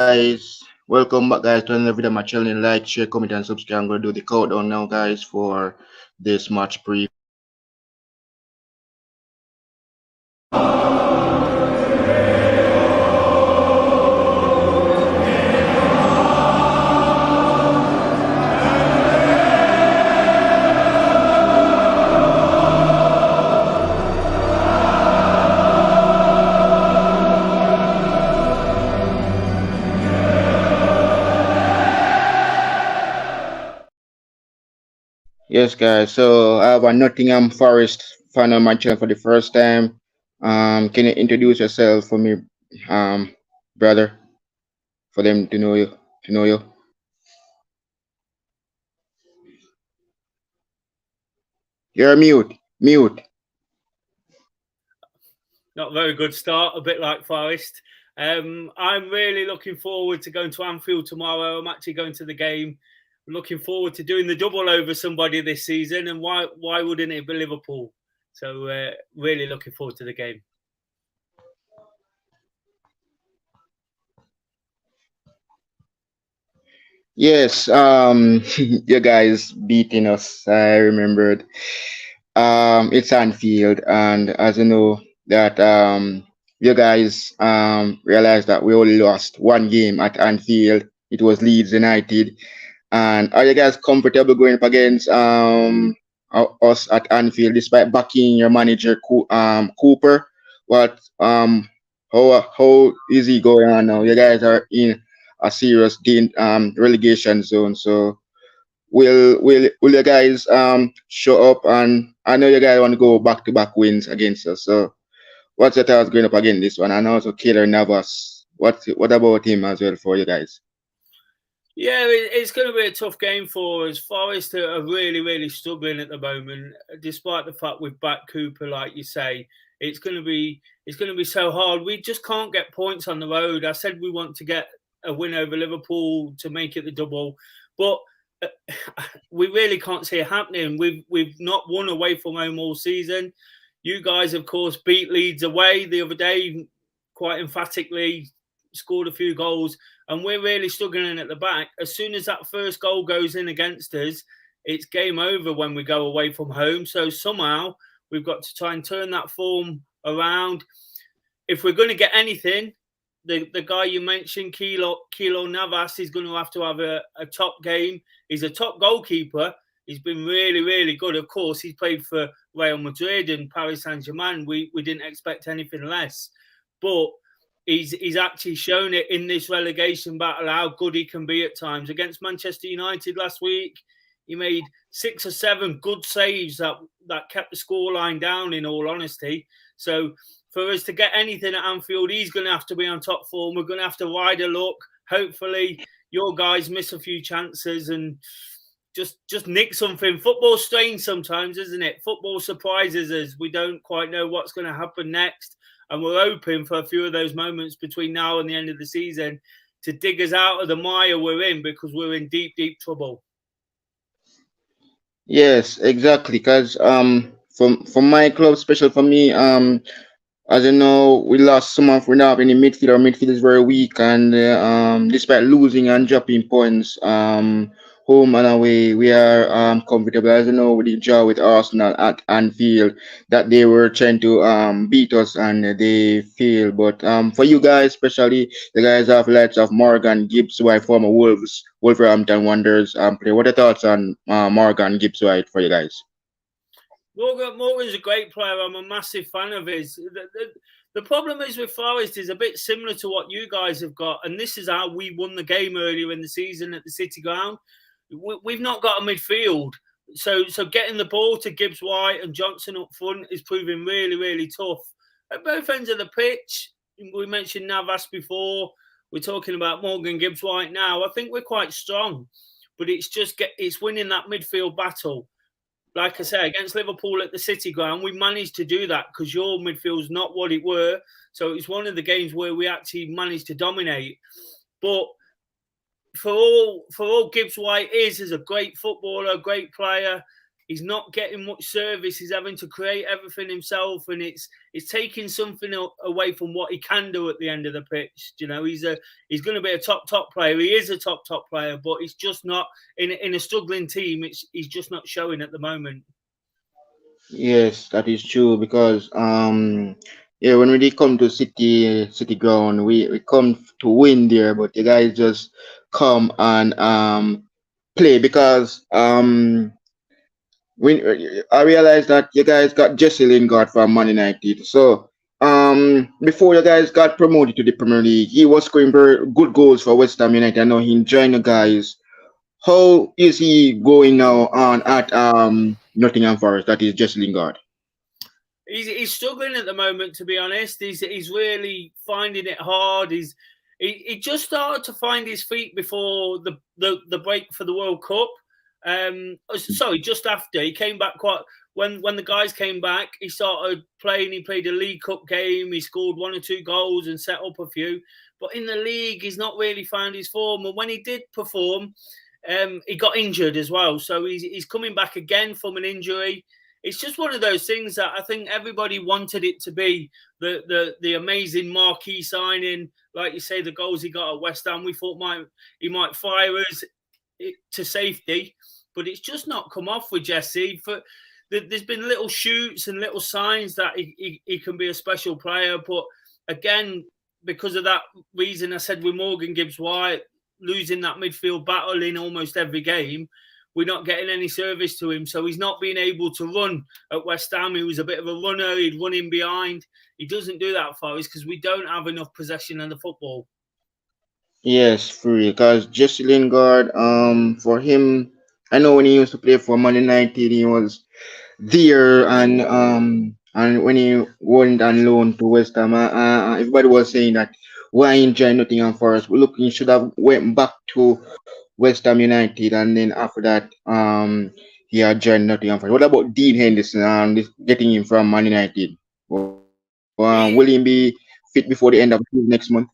guys, welcome back guys to another video of my channel. Like, share, comment and subscribe. I'm gonna do the countdown now guys for this match preview. Yes guys, so I have a Nottingham Forest fan on my channel for the first time. Can you introduce yourself for me, brother, for them to know you? You're mute. Not a very good start, a bit like Forest. I'm really looking forward to going to Anfield tomorrow. I'm actually going to the game. I'm looking forward to doing the double over somebody this season, and why wouldn't it be Liverpool? So really looking forward to the game. Yes, you guys beating us. I remembered. It's Anfield, and as you know that you guys realized that we only lost one game at Anfield. It was Leeds United. And are you guys comfortable going up against us at Anfield despite backing your manager Cooper? What how is he going on now? You guys are in a serious relegation zone. So will you guys show up? And I know you guys want to go back to back wins against us. So what's your thoughts going up against this one? And also Killer Navas. What about him as well for you guys? Yeah, it's going to be a tough game for us. Forest are really struggling at the moment, despite the fact we've backed Cooper, like you say. It's going to be so hard. We just can't get points on the road. I said we want to get a win over Liverpool to make it the double, but we really can't see it happening. We've not won away from home all season. You guys, of course, beat Leeds away the other day, quite emphatically, scored a few goals, and we're really struggling at the back. As soon as that first goal goes in against us, it's game over when we go away from home. So somehow we've got to try and turn that form around. If we're going to get anything, the guy you mentioned, Kilo Navas, is going to have a top game. He's a top goalkeeper. He's been really good. Of course, he's played for Real Madrid and Paris Saint-Germain. We didn't expect anything less. But he's actually shown it in this relegation battle how good he can be at times. Against Manchester United last week, he made 6 or 7 good saves that kept the scoreline down, in all honesty. So for us to get anything at Anfield, he's going to have to be on top form. We're going to have to ride a luck. Hopefully, your guys miss a few chances and just nick something. Football's strange sometimes, isn't it? Football surprises us. We don't quite know what's going to happen next. And we're hoping for a few of those moments between now and the end of the season to dig us out of the mire we're in, because we're in deep trouble. Yes, exactly. Because from my club, special for me, as you know, we lost some of we now in the midfield. Our midfield is very weak, and despite losing and dropping points, home and away, we are comfortable. As you know, with the draw with Arsenal at Anfield, that they were trying to beat us and they failed. But for you guys, especially the guys have lots of Morgan Gibbs White, former Wolverhampton Wanderers player. What are your thoughts on Morgan Gibbs White for you guys? Morgan's a great player. I'm a massive fan of his. The problem is with Forest is a bit similar to what you guys have got, and this is how we won the game earlier in the season at the City Ground. We've not got a midfield, so getting the ball to Gibbs White and Johnson up front is proving really tough. At both ends of the pitch, we mentioned Navas before. We're talking about Morgan Gibbs White now. I think we're quite strong, but it's winning that midfield battle. Like I say, against Liverpool at the City Ground, we managed to do that because your midfield's not what it were. So it's one of the games where we actually managed to dominate. But for all Gibbs White is a great footballer, a great player. He's not getting much service. He's having to create everything himself, and it's taking something away from what he can do at the end of the pitch. He's going to be a top player. He is a top player, but he's just not in a struggling team. He's just not showing at the moment. Yes, that is true because yeah, when we come to city ground, we come to win there, but the guys just come and play because when I realized that you guys got Jesse Lingard from Man United. So before you guys got promoted to the Premier League, he was scoring very good goals for West Ham United. I know he joined the guys. How is he going now on at Nottingham Forest? That is Jesse Lingard. He's struggling at the moment, to be honest. He's really finding it hard. He just started to find his feet before the break for the World Cup. Sorry, just after he came back when the guys came back, he started playing. He played a League Cup game. He scored 1 or 2 goals and set up a few. But in the league, he's not really found his form. And when he did perform, he got injured as well. So he's coming back again from an injury. It's just one of those things that I think everybody wanted it to be the amazing marquee signing, like you say, the goals he got at West Ham. We thought he might fire us to safety, but it's just not come off with Jesse. There's been little shoots and little signs that he can be a special player, but again, because of that reason I said with Morgan Gibbs-White losing that midfield battle in almost every game, we're not getting any service to him. So he's not being able to run at West Ham. He was a bit of a runner. He'd run in behind. He doesn't do that for us because we don't have enough possession in the football. Yes, free. Because Jesse Lingard, for him, I know when he used to play for Man United, he was there, and when he went on loan to West Ham, everybody was saying that why he joined Nottingham Forest. But look, he should have went back to West Ham United, and then after that, he had joined Nottingham Forest. What about Dean Henderson? Getting him from Man United. Will he be He, fit before the end of the season next month?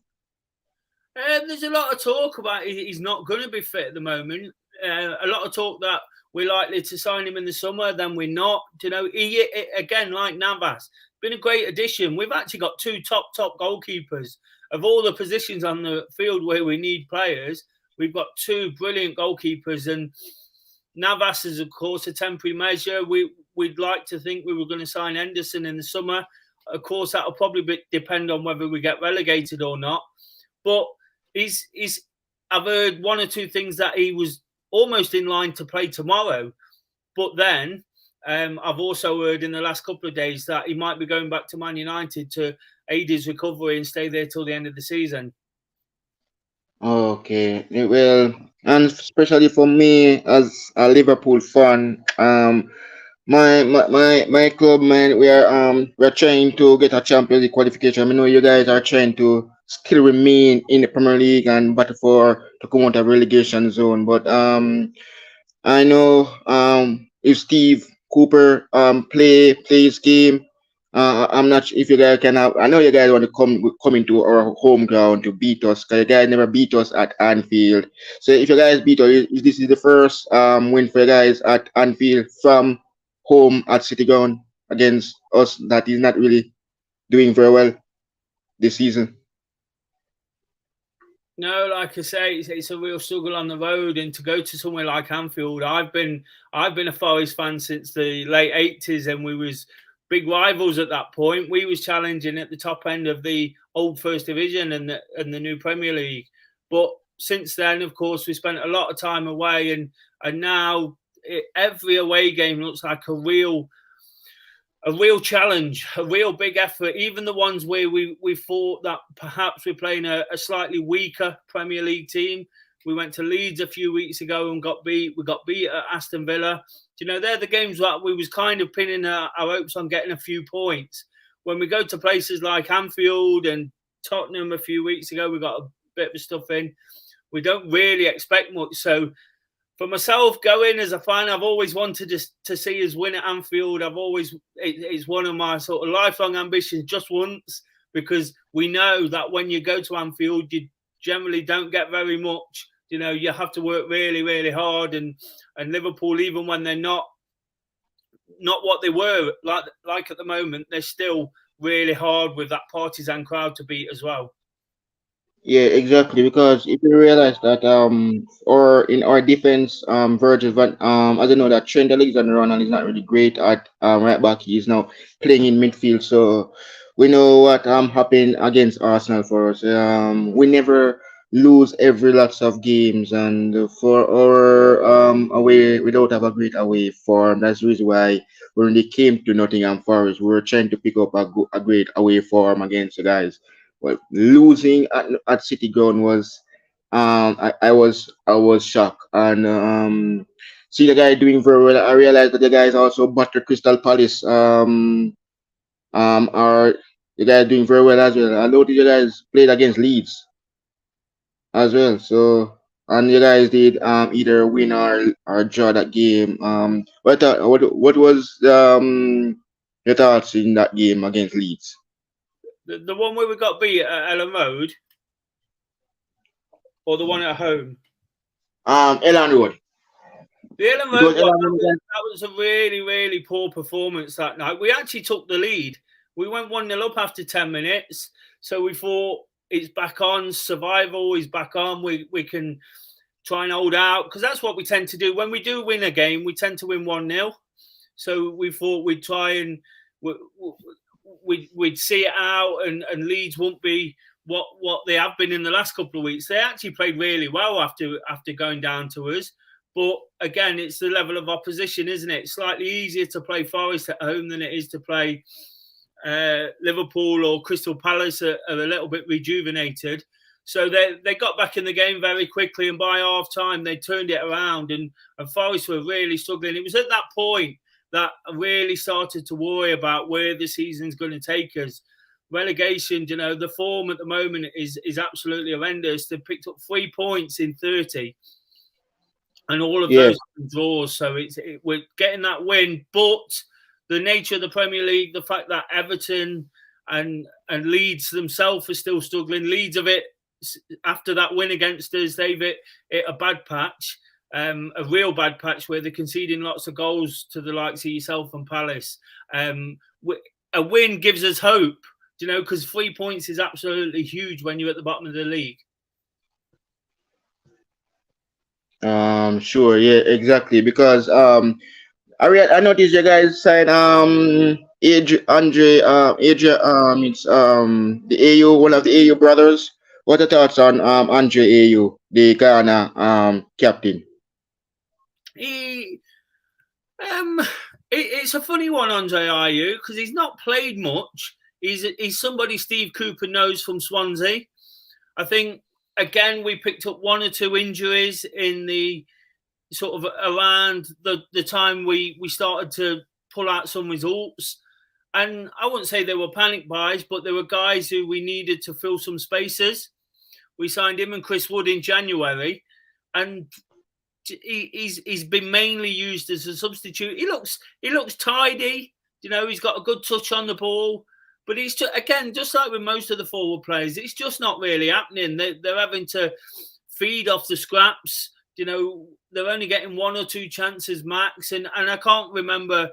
there's a lot of talk about he's not going to be fit at the moment. A lot of talk that we're likely to sign him in the summer, then we're not. Again, like Navas, been a great addition. We've actually got 2 top goalkeepers. Of all the positions on the field where we need players, we've got 2 brilliant goalkeepers, and Navas is, of course, a temporary measure. We'd like to think we were going to sign Henderson in the summer. Of course, that'll probably depend on whether we get relegated or not. But I've heard 1 or 2 things that he was almost in line to play tomorrow. But then I've also heard in the last couple of days that he might be going back to Man United to aid his recovery and stay there till the end of the season. Okay, well, and especially for me as a Liverpool fan, my club, man, we're trying to get a Champions League qualification. I know you guys are trying to still remain in the Premier League and battle for to come out of relegation zone. But I know if Steve Cooper play his game. I'm not sure if you guys can have. I know you guys want to come into our home ground to beat us because you guys never beat us at Anfield. So if you guys beat us, this is the first win for you guys at Anfield from home at City Ground against us that is not really doing very well this season. No, like I say, it's a real struggle on the road, and to go to somewhere like Anfield. I've been a Forest fan since the late '80s, and we was big rivals at that point. We was challenging at the top end of the old First Division and the new Premier League. But since then, of course, we spent a lot of time away, and now every away game looks like a real challenge, a real big effort. Even the ones where we thought that perhaps we're playing a slightly weaker Premier League team. We went to Leeds a few weeks ago and got beat. We got beat at Aston Villa. They're the games that we was kind of pinning our hopes on getting a few points. When we go to places like Anfield and Tottenham a few weeks ago, we got a bit of stuff in. We don't really expect much. So for myself, going as a fan, I've always wanted to see us win at Anfield. It's one of my sort of lifelong ambitions, just once, because we know that when you go to Anfield, you generally don't get very much. You have to work really, really hard, and Liverpool, even when they're not not what they were like at the moment. They're still really hard with that partisan crowd to beat as well. Yeah, exactly. Because if you realize that or in our defense, Virgil van I don't know that Trent Alexander-Arnold is not really great at right back. He's now playing in midfield, so we know what happened against Arsenal for us. We never lose every lots of games, and for our away, we don't have a great away form. That's the reason why when they came to Nottingham Forest, we were trying to pick up a great away form against the guys. Well, losing at City Ground was I was shocked, and see the guy doing very well. I realized that the guy is also butter Crystal Palace are the guy doing very well as well. I noticed you guys played against Leeds as well, so and you guys did either win or draw that game. What was your thoughts in that game against Leeds? The one where we got beat at Ellen Road, or the one at home. Elan Road. The Ellen It Road was one, Elan Road again. that was a really, really poor performance that night. We actually took the lead. We went 1-0 up after 10 minutes. So we thought it's back on, survival is back on. We can try and hold out because that's what we tend to do. When we do win a game, we tend to win 1-0. So we thought we'd try and we'd see it out, and Leeds won't be what they have been in the last couple of weeks. They actually played really well after going down to us. But again, it's the level of opposition, isn't it? It's slightly easier to play Forest at home than it is to play Liverpool or Crystal Palace are a little bit rejuvenated. So they got back in the game very quickly, and by half time they turned it around, and Forest were really struggling. It was at that point that I really started to worry about where the season's going to take us. Relegation, the form at the moment is absolutely horrendous. They picked up 3 points in 30, and all of Yes. those draws. So we're getting that win, but the nature of the Premier League, the fact that Everton and Leeds themselves are still struggling. Leeds of it after that win against us, they've hit a bad patch, a real bad patch where they're conceding lots of goals to the likes of yourself and Palace. A win gives us hope, because 3 points is absolutely huge when you're at the bottom of the league. Sure, yeah, exactly. Because I noticed you guys signed Adrian it's the AU, one of the AU brothers. What are your thoughts on Andre AU, the Ghana captain? He it's a funny one, Andre Ayew, because he's not played much. He's somebody Steve Cooper knows from Swansea. I think again we picked up 1 or 2 injuries in the sort of around the time we started to pull out some results. And I wouldn't say they were panic buys, but there were guys who we needed to fill some spaces. We signed him and Chris Wood in January, and he's been mainly used as a substitute. He looks tidy, he's got a good touch on the ball, but he's just like with most of the forward players, it's just not really happening. They're having to feed off the scraps. They're only getting 1 or 2 chances max, and I can't remember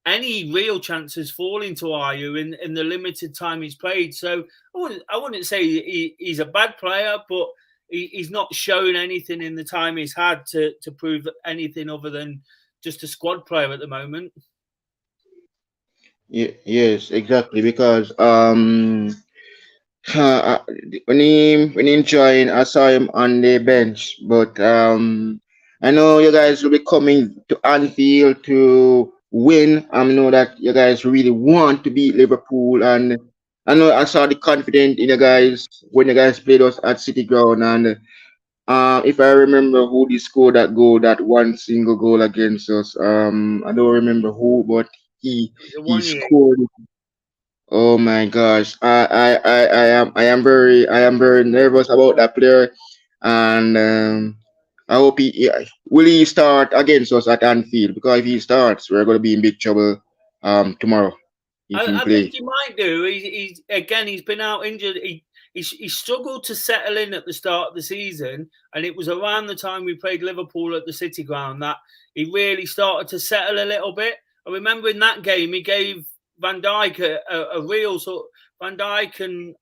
any real chances falling to Ayew in the limited time he's played. So I wouldn't say he's a bad player, but he's not shown anything in the time he's had to prove anything other than just a squad player at the moment. Yes, exactly. Because uh, when he joined, I saw him on the bench, but I know you guys will be coming to Anfield to win. I know that you guys really want to beat Liverpool, and I know I saw the confidence in you guys when you guys played us at City Ground, and if I remember who did score that goal, that one single goal against us, I don't remember who, but he It was a he 1 year. scored. Oh my gosh, I am very nervous about that player, and I hope will he start against us at Anfield, because if he starts, we're going to be in big trouble tomorrow if he I think play. he might do. He's been out injured. He struggled to settle in at the start of the season, and it was around the time we played Liverpool at the City Ground that he really started to settle a little bit. I remember in that game he gave Van Dijk a real sort of Van Dijk and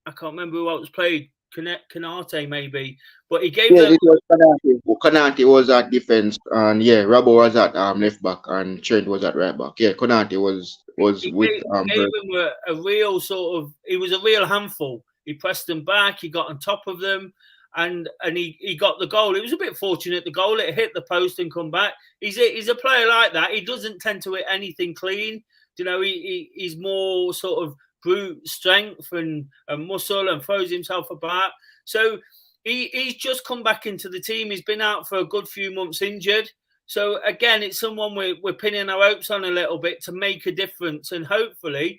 I can't remember who else played. Canate maybe, but he gave Yeah, them. it was Kanate. Kanate was at defense, and yeah, Rabo was at left back, and Trent was at right back. Yeah, Konate was with He gave Bird. him a real sort of. He was a real handful. He pressed them back. He got on top of them, and he got the goal. It was a bit fortunate. The goal it hit the post and come back. He's a player like that. He doesn't tend to hit anything clean. You know, he's more sort of brute strength and muscle and throws himself about. So he's just come back into the team. He's been out for a good few months injured. So again, it's someone we're pinning our hopes on a little bit to make a difference, and hopefully,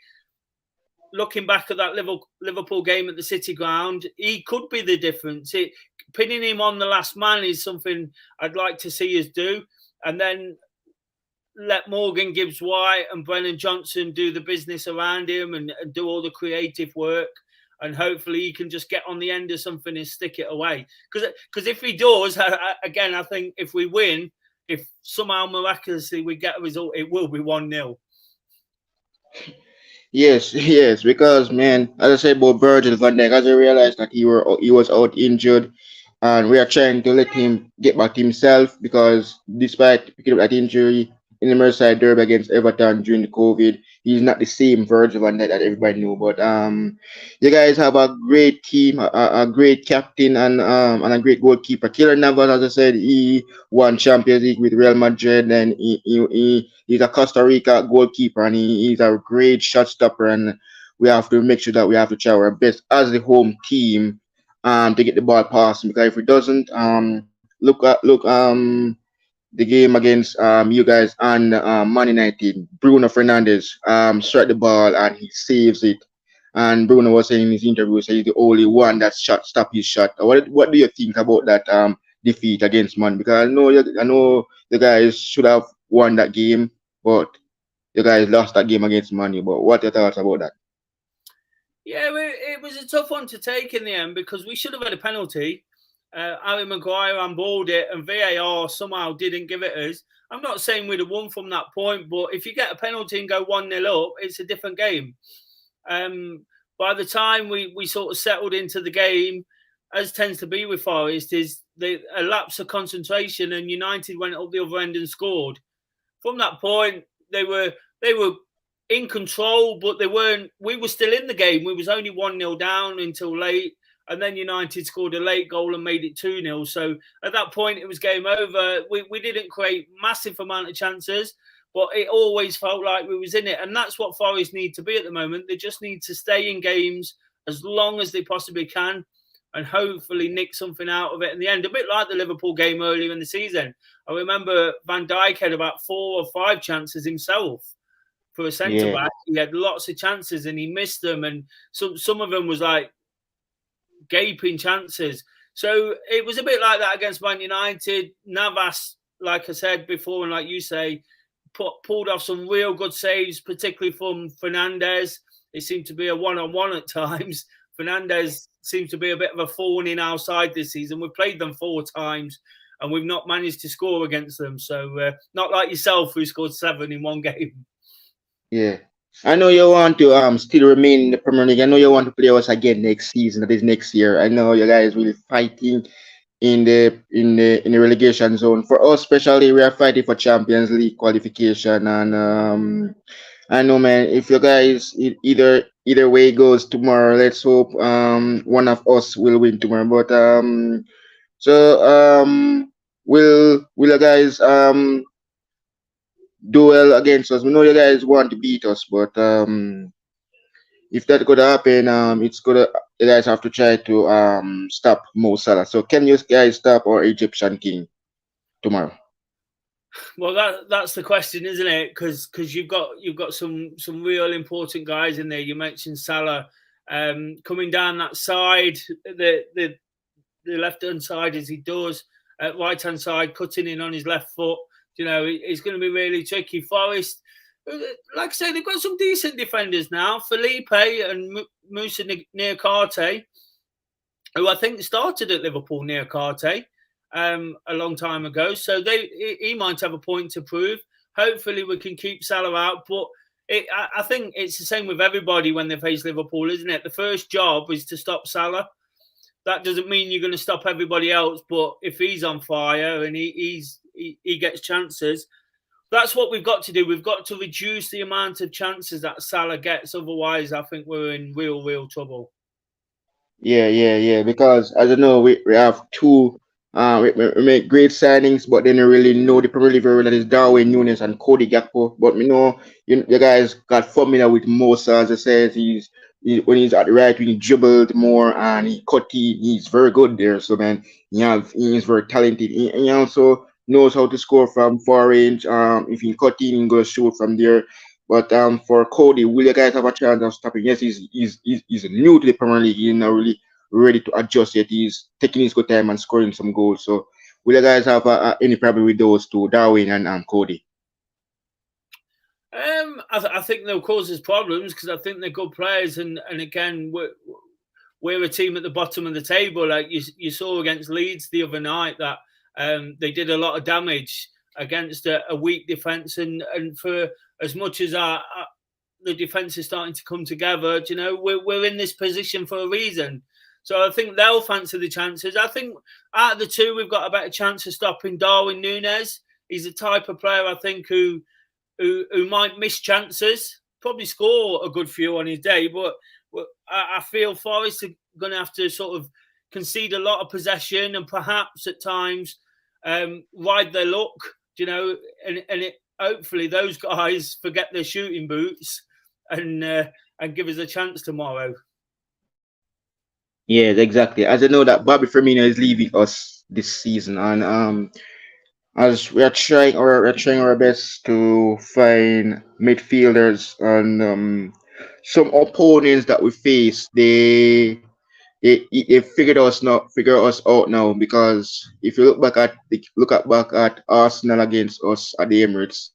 looking back at that Liverpool game at the City Ground, he could be the difference. Pinning him on the last man is something I'd like to see us do, and then let Morgan Gibbs White and Brennan Johnson do the business around him and do all the creative work. And hopefully he can just get on the end of something and stick it away. Because if he does, again, I think if we win, if somehow miraculously we get a result, it will be 1-0. Yes, yes, because man, as I said about Virgil van Dijk, as I realized that he was out injured, and we are trying to let him get back to himself because despite picking up that injury in the Merseyside derby against Everton during the COVID, he's not the same Virgil van Dijk that everybody knew. But you guys have a great team, a great captain, and a great goalkeeper. Keylor Navas, as I said, he won Champions League with Real Madrid, and he's a Costa Rica goalkeeper, and he's a great shot stopper. And we have to make sure that we have to try our best as the home team to get the ball passing. Because if it doesn't, look the game against you guys and Man United, Bruno Fernandes struck the ball and he saves it. And Bruno was saying in his interview, say he's the only one that stop his shot. What do you think about that defeat against Man? Because I know the guys should have won that game, but the guys lost that game against Man U. But what are your thoughts about that? Yeah, it was a tough one to take in the end because we should have had a penalty. Harry Maguire handballed it, and VAR somehow didn't give it us. I'm not saying we'd have won from that point, but if you get a penalty and go 1-0 up, it's a different game. By the time we sort of settled into the game, as tends to be with Forest, is a lapse of concentration, and United went up the other end and scored. From that point, they were in control, but they weren't. We were still in the game. We was only 1-0 down until late, and then United scored a late goal and made it 2-0. So at that point, it was game over. We didn't create massive amount of chances, but it always felt like we was in it, and that's what Forest need to be at the moment. They just need to stay in games as long as they possibly can, and hopefully nick something out of it in the end. A bit like the Liverpool game earlier in the season. I remember Van Dijk had about 4 or 5 chances himself for a centre Yeah. back. He had lots of chances and he missed them, and some of them was like gaping chances. So it was a bit like that against Man United. Navas, like I said before, and like you say, pulled off some real good saves, particularly from Fernandes. It seemed to be a one-on-one at times. Fernandes seems to be a bit of a thorn in our side this season. We've played them 4 times and we've not managed to score against them. So not like yourself, who scored 7 in one game. Yeah. I know you want to still remain in the Premier League. I know you want to play us again next season, that is next year. I know you guys will be fighting in the relegation zone. For us, especially, we are fighting for Champions League qualification, and I know, man. If you guys either way goes tomorrow, let's hope one of us will win tomorrow. But so will you guys do well against us? We know you guys want to beat us, but if that could happen, it's gonna you guys have to try to stop Mo Salah. So can you guys stop our Egyptian king tomorrow? Well, that's the question, isn't it? Because you've got some real important guys in there. You mentioned Salah coming down that side, the left hand side as he does, right hand side cutting in on his left foot. You know, it's going to be really tricky. Forest, like I say, they've got some decent defenders now. Felipe and Musa Niakate, who I think started at Liverpool, Niakate, a long time ago. So he might have a point to prove. Hopefully, we can keep Salah out. But I think it's the same with everybody when they face Liverpool, isn't it? The first job is to stop Salah. That doesn't mean you're going to stop everybody else. But if he's on fire and he gets chances, that's what we've got to do. We've got to reduce the amount of chances that Salah gets. Otherwise, I think we're in real trouble. Yeah. Because as you know, we have two. We make great signings, but then you really know the Premier League very well. That is Darwin Nunes and Cody Gakpo. But you know, you guys got familiar with Mosa, as I said. When he's at the right wing, he dribbled more and he cut. He's very good there. So man, he is very talented. He also knows how to score from far range. If he cut in, he goes shoot from there. But for Cody, will you guys have a chance of stopping? Yes, he's new to the Premier League. He's not really ready to adjust yet. He's taking his good time and scoring some goals. So, will you guys have any problem with those two, Darwin and Cody? I think they'll cause us problems because I think they're good players, and again, we're a team at the bottom of the table. Like you saw against Leeds the other night that they did a lot of damage against a weak defence, and for as much as the defence is starting to come together, you know, we're in this position for a reason. So I think they'll fancy the chances. I think out of the two, we've got a better chance of stopping Darwin Nunes. He's the type of player I think who might miss chances, probably score a good few on his day, but I feel Forest are going to have to sort of concede a lot of possession and perhaps at times ride their luck, you know, and hopefully those guys forget their shooting boots and give us a chance tomorrow. Yes, exactly. As I know that Bobby Firmino is leaving us this season, and as we are trying our best to find midfielders and some opponents that we face, they figure us out now because if you look at Arsenal against us at the Emirates,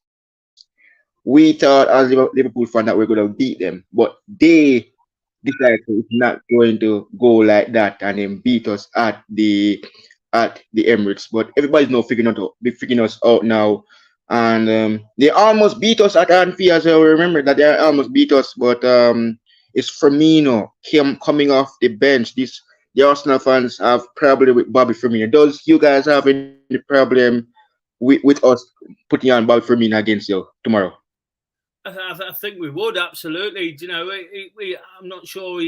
we thought as Liverpool fan that we're gonna beat them, but they decide to it's not going to go like that and then beat us at the Emirates. But everybody's now figuring us out now. And they almost beat us at Anfield as well. Remember that they almost beat us, but it's Firmino coming off the bench. The Arsenal fans have problem with Bobby Firmino. Does you guys have any problem with us putting on Bobby Firmino against you tomorrow? I think we would absolutely. You know, I'm not sure.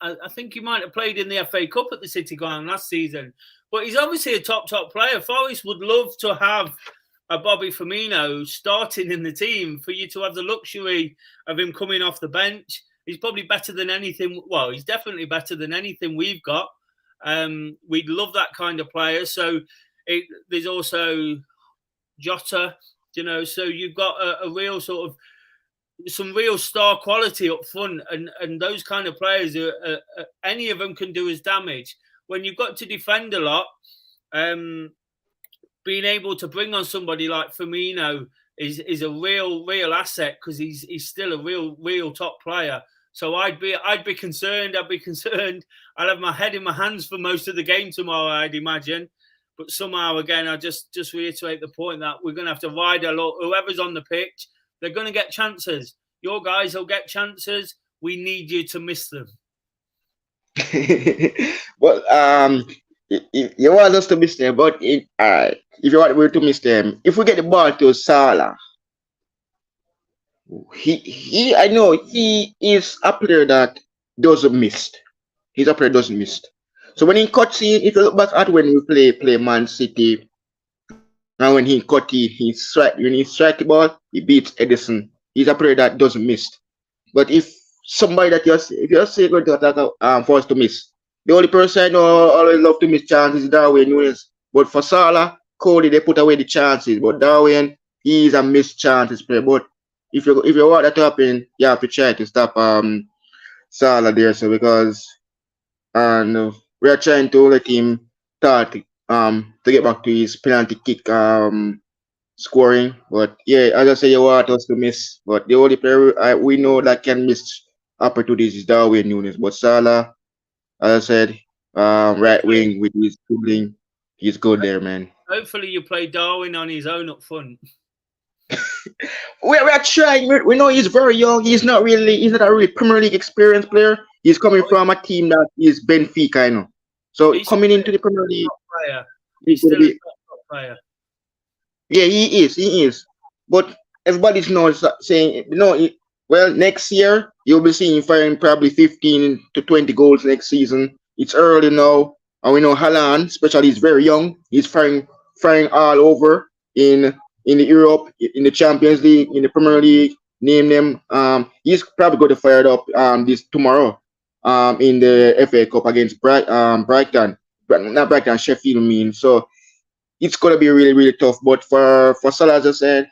I think he might have played in the FA Cup at the City Ground last season, but he's obviously a top player. Forest would love to have a Bobby Firmino starting in the team for you to have the luxury of him coming off the bench. He's probably better than anything. Well, he's definitely better than anything we've got. We'd love that kind of player. So there's also Jota. You know, so you've got a real sort of some real star quality up front, and those kind of players, any of them can do us damage. When you've got to defend a lot, being able to bring on somebody like Firmino is a real asset because he's still a real top player. So I'd be concerned. I'd be concerned. I'll have my head in my hands for most of the game tomorrow, I'd imagine. But somehow, again, I just reiterate the point that we're going to have to ride a lot. Whoever's on the pitch, they're going to get chances. Your guys will get chances. We need you to miss them. Well, you want us to miss them, but if you want me to miss them, if we get the ball to Salah, I know he is a player that doesn't miss. He's a player that doesn't miss. So when he cuts in, if you look back at when we play Man City, and when he cut in, when he strike the ball, he beats Edison. He's a player that doesn't miss. But if somebody that if you're say going to attack for us to miss, the only person I know always love to miss chances is Darwin Nunes. But for Salah, Cody, they put away the chances. But Darwin, he's a missed chances player. But if you want that to happen, you have to try to stop Salah there. So because and we are trying to let him start to get back to his penalty kick scoring. But yeah, as I say, you want us to miss. But the only player we know that can miss opportunities is Darwin Nunes. But Salah, as I said, right wing with his dribbling, he's good there, man. Hopefully, you play Darwin on his own up front. We're trying. We know he's very young. He's not a really Premier League experienced player. He's coming Oh, from a team that is Benfica, you know. So he's coming still into the Premier a League, top player. he's He's going to still a be. top player. Yeah, he is. But everybody's now saying, well, next year you'll be seeing him firing probably 15 to 20 goals next season. It's early now, and we know Haaland, especially, he's very young. He's firing all over in the Europe, in the Champions League, in the Premier League. Name them. He's probably going to fire it up this tomorrow. In the FA Cup against Brighton, but not Brighton, Sheffield. So it's gonna be really really tough. But for Salah, as I said,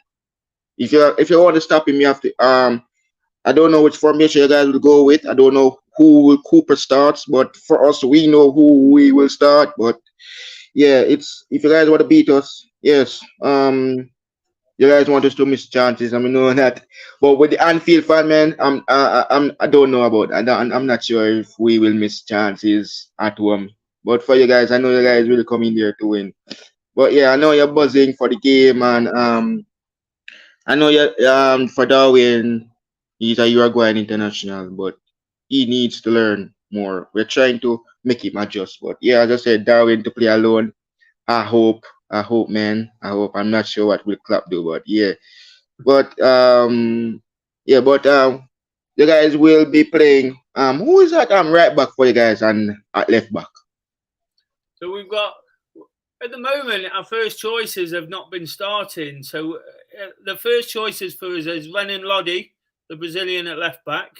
if you want to stop him, you have to. I don't know which formation you guys will go with. I don't know who will Cooper starts, but for us, we know who we will start. But yeah, it's if you guys want to beat us, yes. You guys want us to miss chances. I mean, know that. But with the Anfield fan, man, I don't know about. I'm not sure if we will miss chances at home. But for you guys, I know you guys really come in there to win. But yeah, I know you're buzzing for the game, and I know you for Darwin, he's a Uruguayan international, but he needs to learn more. We're trying to make him adjust, but yeah, as I said, Darwin to play alone. I hope, man. I hope. I'm not sure what will Klopp do, but yeah, but yeah, but you guys will be playing. Who is that? Right back for you guys and at left back. So we've got at the moment our first choices have not been starting. So the first choices for us is Renan Lodi, the Brazilian at left back,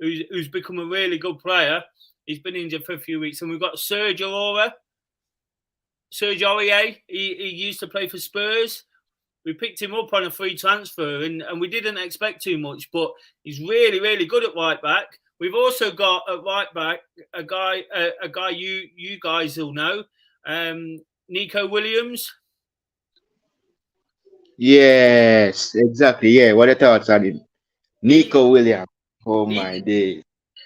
who's become a really good player. He's been injured for a few weeks, and we've got Serge Aurier. He used to play for Spurs. We picked him up on a free transfer, and we didn't expect too much, but he's really, really good at right back. We've also got at right back a guy you guys will know, Nico Williams. Yes, exactly. Yeah, what are your thoughts on him? He Nico Williams. Oh my he day.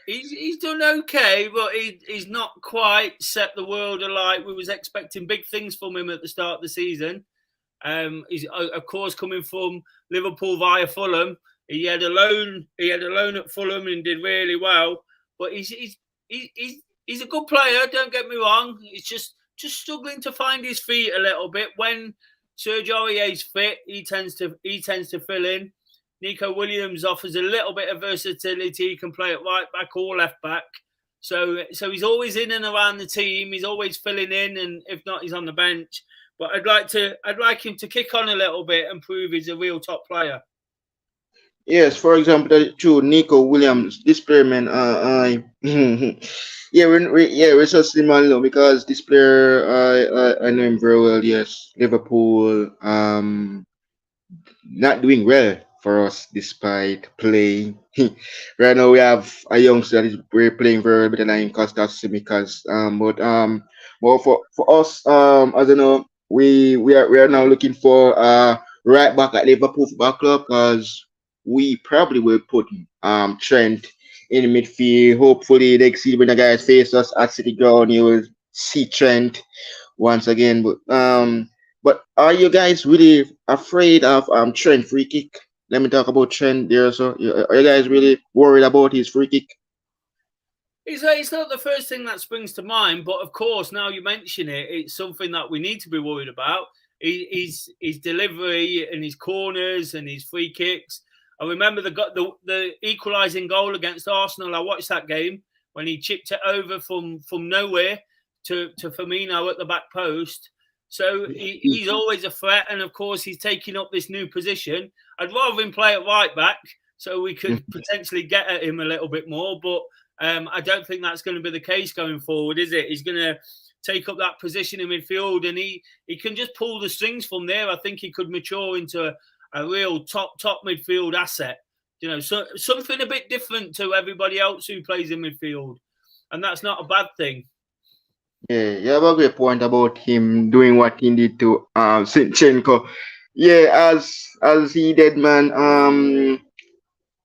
he's done okay, but he's not quite set the world alight. We was expecting big things from him at the start of the season. He's of course coming from Liverpool via Fulham. He had a loan. He had a loan at Fulham and did really well. But he's a good player. Don't get me wrong. He's just struggling to find his feet a little bit. When Serge Aurier's fit, he tends to fill in. Nico Williams offers a little bit of versatility. He can play at right back or left back. So he's always in and around the team. He's always filling in, and if not, he's on the bench. But I'd like him to kick on a little bit and prove he's a real top player. Yes, for example, true Nico Williams, this player, man. I yeah, we're so similar, because this player, I know him very well. Yes, Liverpool. Not doing well for us despite playing. Right now we have a youngster that is playing very better than Costas Simicas. But for us, as you know, we are now looking for right back at Liverpool Football Club, because we probably will put Trent in the midfield. Hopefully next season when the guys face us at City Ground, you will see Trent once again. But are you guys really afraid of Trent free kick? Let me talk about Trent there. So are you guys really worried about his free kick? It's not the first thing that springs to mind, but of course, now you mention it, it's something that we need to be worried about. His delivery and his corners and his free kicks. I remember the equalising goal against Arsenal. I watched that game when he chipped it over from nowhere to Firmino at the back post. So he's always a threat, and of course he's taking up this new position. I'd rather him play at right back so we could potentially get at him a little bit more, but I don't think that's going to be the case going forward, is it? He's going to take up that position in midfield, and he can just pull the strings from there. I think he could mature into a real top midfield asset. You know, so something a bit different to everybody else who plays in midfield, and that's not a bad thing. Yeah, you have a great point about him doing what he did to Sinchenko. Yeah, as he did, man.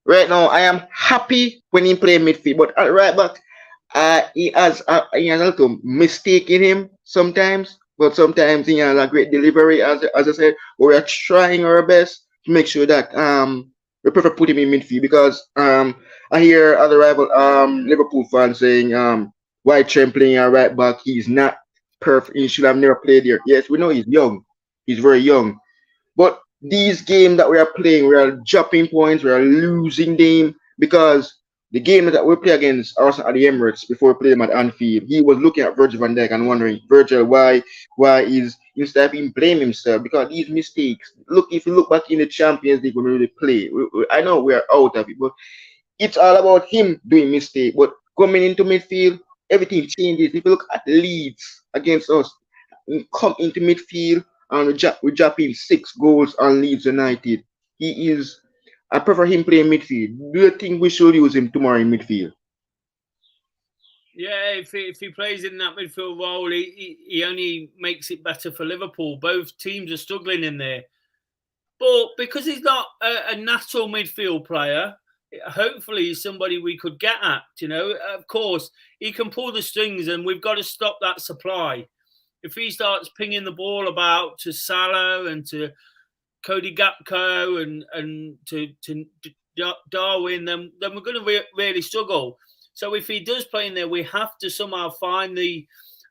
Right now I am happy when he play midfield, but right back, he has a little mistake in him sometimes, but sometimes he has a great delivery. As I said, we are trying our best. to make sure that we prefer put him in midfield because I hear other rival Liverpool fans saying why Trent playing a right back, he's not perfect, he should have never played there. Yes, we know he's young, he's very young, but these games that we are playing, we are dropping points, we are losing them because the game that we play against Arsenal at the Emirates before we play them at Anfield, he was looking at Virgil van Dijk and wondering, Virgil, why is instead of him blame himself because these mistakes. Look, if you look back in the Champions League when we really play, I know we are out of it, but it's all about him doing mistake. But coming into midfield, everything changes. If you look at Leeds against us, we come into midfield and we drop him 6 goals on Leeds United. He is. I prefer him playing midfield. Do you think we should use him tomorrow in midfield? Yeah, if he plays in that midfield role, he only makes it better for Liverpool. Both teams are struggling in there. But because he's not a natural midfield player, hopefully he's somebody we could get at. You know, of course, he can pull the strings and we've got to stop that supply. If he starts pinging the ball about to Salah and to Cody Gapco and to Darwin, then we're going to really struggle. So if he does play in there, we have to somehow find a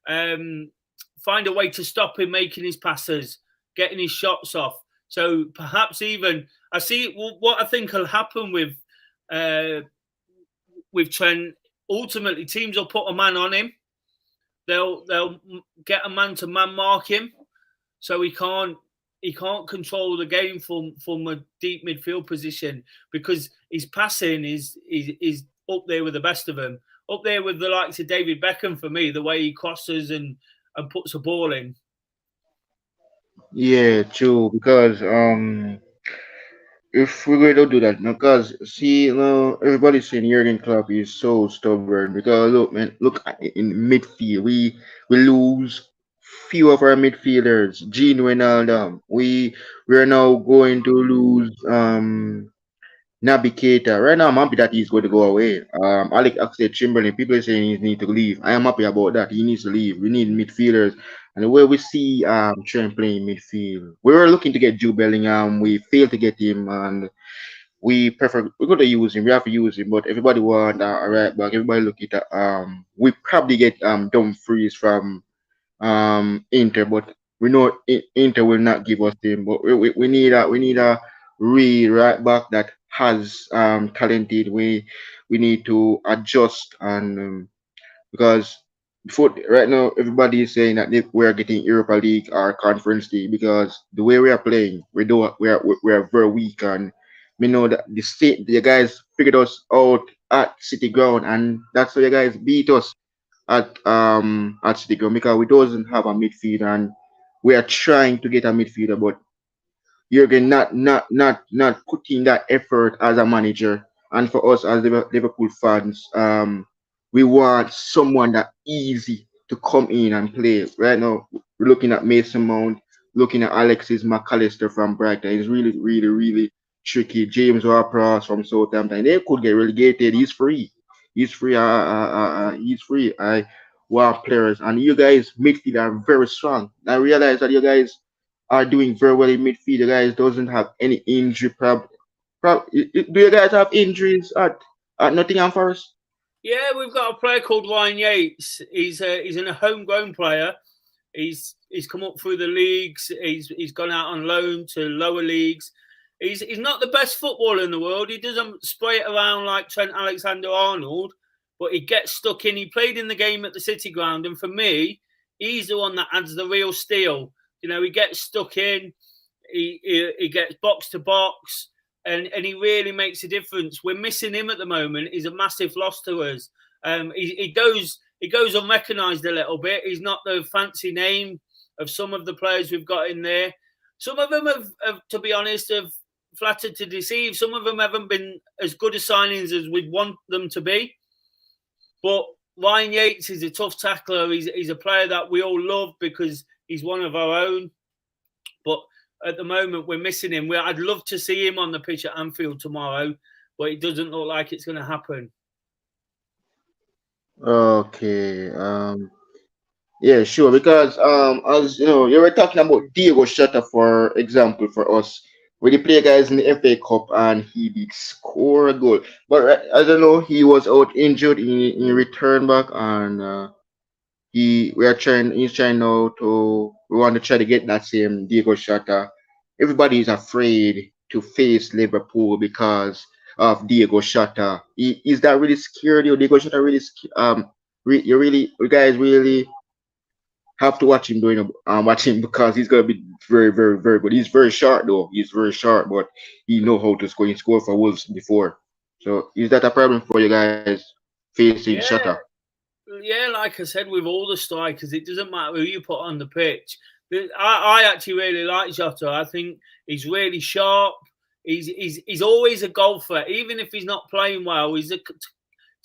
way to stop him making his passes, getting his shots off. So perhaps even I see what I think will happen uh, with Trent. Ultimately, teams will put a man on him. They'll get a man to man mark him, so he can't control the game from a deep midfield position because his passing is up there with the best of them, up there with the likes of David Beckham for me. The way he crosses and puts a ball in. Yeah, true. Because if we're going to do that, because see, everybody's saying Jurgen Klopp is so stubborn. Because look, man, look at it in midfield, we lose few of our midfielders. Gene Wijnaldum, we're now going to lose Naby Keita. Right now, I'm happy that he's going to go away. Alex Oxlade-Chamberlain, people are saying he needs to leave. I am happy about that. He needs to leave. We need midfielders. And the way we see Trent playing midfield, we were looking to get Jude Bellingham. We failed to get him, and we're going to use him. We have to use him, but everybody want a right back. Everybody look at we probably get Dumfries from Inter, but we know Inter will not give us him. But we need a real right back that has talented. We need to adjust and because before right now everybody is saying that we're getting Europa League or Conference League because the way we are playing we are very weak and we know that the guys figured us out at City Ground and that's why you guys beat us at City Ground because we doesn't have a midfield and we are trying to get a midfielder, but Jurgen not putting that effort as a manager. And for us as Liverpool fans, we want someone that easy to come in and play. Right now, we're looking at Mason Mount, looking at Alexis McAllister from Brighton. It's really, really, really tricky. James Ward-Prowse from Southampton. They could get relegated. He's free. He's free. He's free. I want players, and you guys midfield are very strong. I realize that you guys are doing very well in midfield. You guys doesn't have any injury problem. Do you guys have injuries at Nottingham Forest? Yeah, we've got a player called Ryan Yates. He's a homegrown player. He's come up through the leagues. He's gone out on loan to lower leagues. He's not the best footballer in the world. He doesn't spray it around like Trent Alexander-Arnold, but he gets stuck in. He played in the game at the City Ground, and for me, he's the one that adds the real steel. You know, he gets stuck in. He gets box to box, and he really makes a difference. We're missing him at the moment. He's a massive loss to us. He goes unrecognised a little bit. He's not the fancy name of some of the players we've got in there. Some of them have to be honest, have flattered to deceive. Some of them haven't been as good as signings as we'd want them to be. But Ryan Yates is a tough tackler. He's a player that we all love because he's one of our own. But at the moment, we're missing him. I'd love to see him on the pitch at Anfield tomorrow, but it doesn't look like it's going to happen. Okay. Yeah, sure. Because as you know, you were talking about Diego Shota for example for us. when he play guys in the FA Cup and he did score a goal. But I don't know, he was out injured in return back and he's trying now to we want to try to get that same Diego Shota. Everybody is afraid to face Liverpool because of Diego Shota. Is that really scary? Or Diego Shota really you guys really have to watch him doing watch him because he's gonna be very, very, very good. He's very short though. He's very short, but he know how to score. He scored for Wolves before. So is that a problem for you guys facing Shota? Yeah, yeah, like I said, with all the strikers, it doesn't matter who you put on the pitch. I actually really like Jota. I think he's really sharp. He's always a golfer, even if he's not playing well. He's a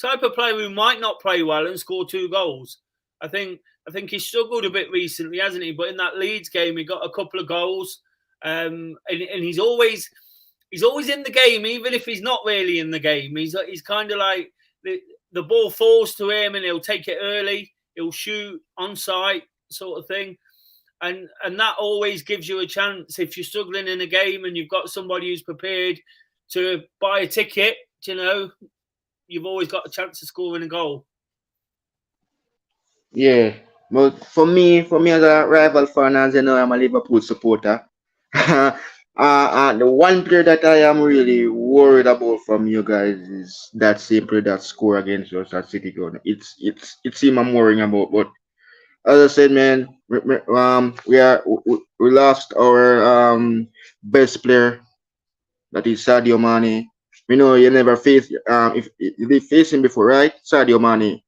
type of player who might not play well and score 2 goals. I think I think he's struggled a bit recently, hasn't he? But in that Leeds game, he got a couple of goals, and he's always in the game, even if he's not really in the game. He's kind of like the ball falls to him, and he'll take it early. He'll shoot on sight, sort of thing, and that always gives you a chance if you're struggling in a game and you've got somebody who's prepared to buy a ticket. You know, you've always got a chance of scoring a goal. Yeah, but for me as a rival fan, as you know, I'm a Liverpool supporter. The one player that I am really worried about from you guys is that same player that score against us at City Ground. It's him I'm worrying about. But as I said, man, we lost our best player, that is Sadio Mane. We know you never face if you did face him before, right? Sadio Mane.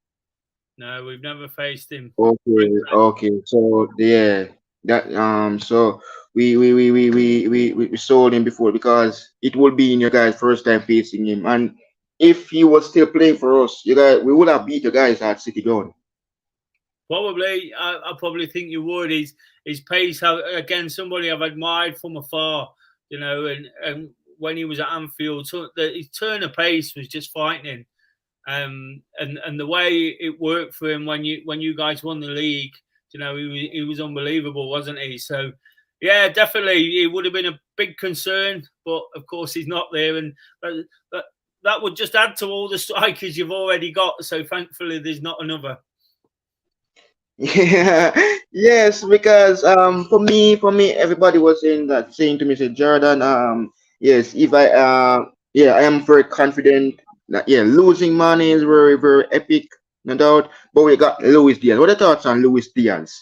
No, we've never faced him. Okay, okay. So yeah, that so we sold him before because it would be in your guys' first time facing him, and if he was still playing for us, you guys we would have beat you guys at City Ground. Probably, I probably think you would. His pace, again, somebody I've admired from afar, you know, and when he was at Anfield, so his turn of pace was just frightening. And the way it worked for him when you guys won the league, you know, he was unbelievable, wasn't he? So, yeah, definitely, it would have been a big concern, but of course he's not there, and that that would just add to all the strikers you've already got. So thankfully, there's not another. Yeah, yes, because for me, everybody was saying to me, say Jordan, yes, if I yeah, I am very confident that yeah, losing money is very, very epic, no doubt. But we got Luis Diaz. What are the thoughts on Luis Diaz?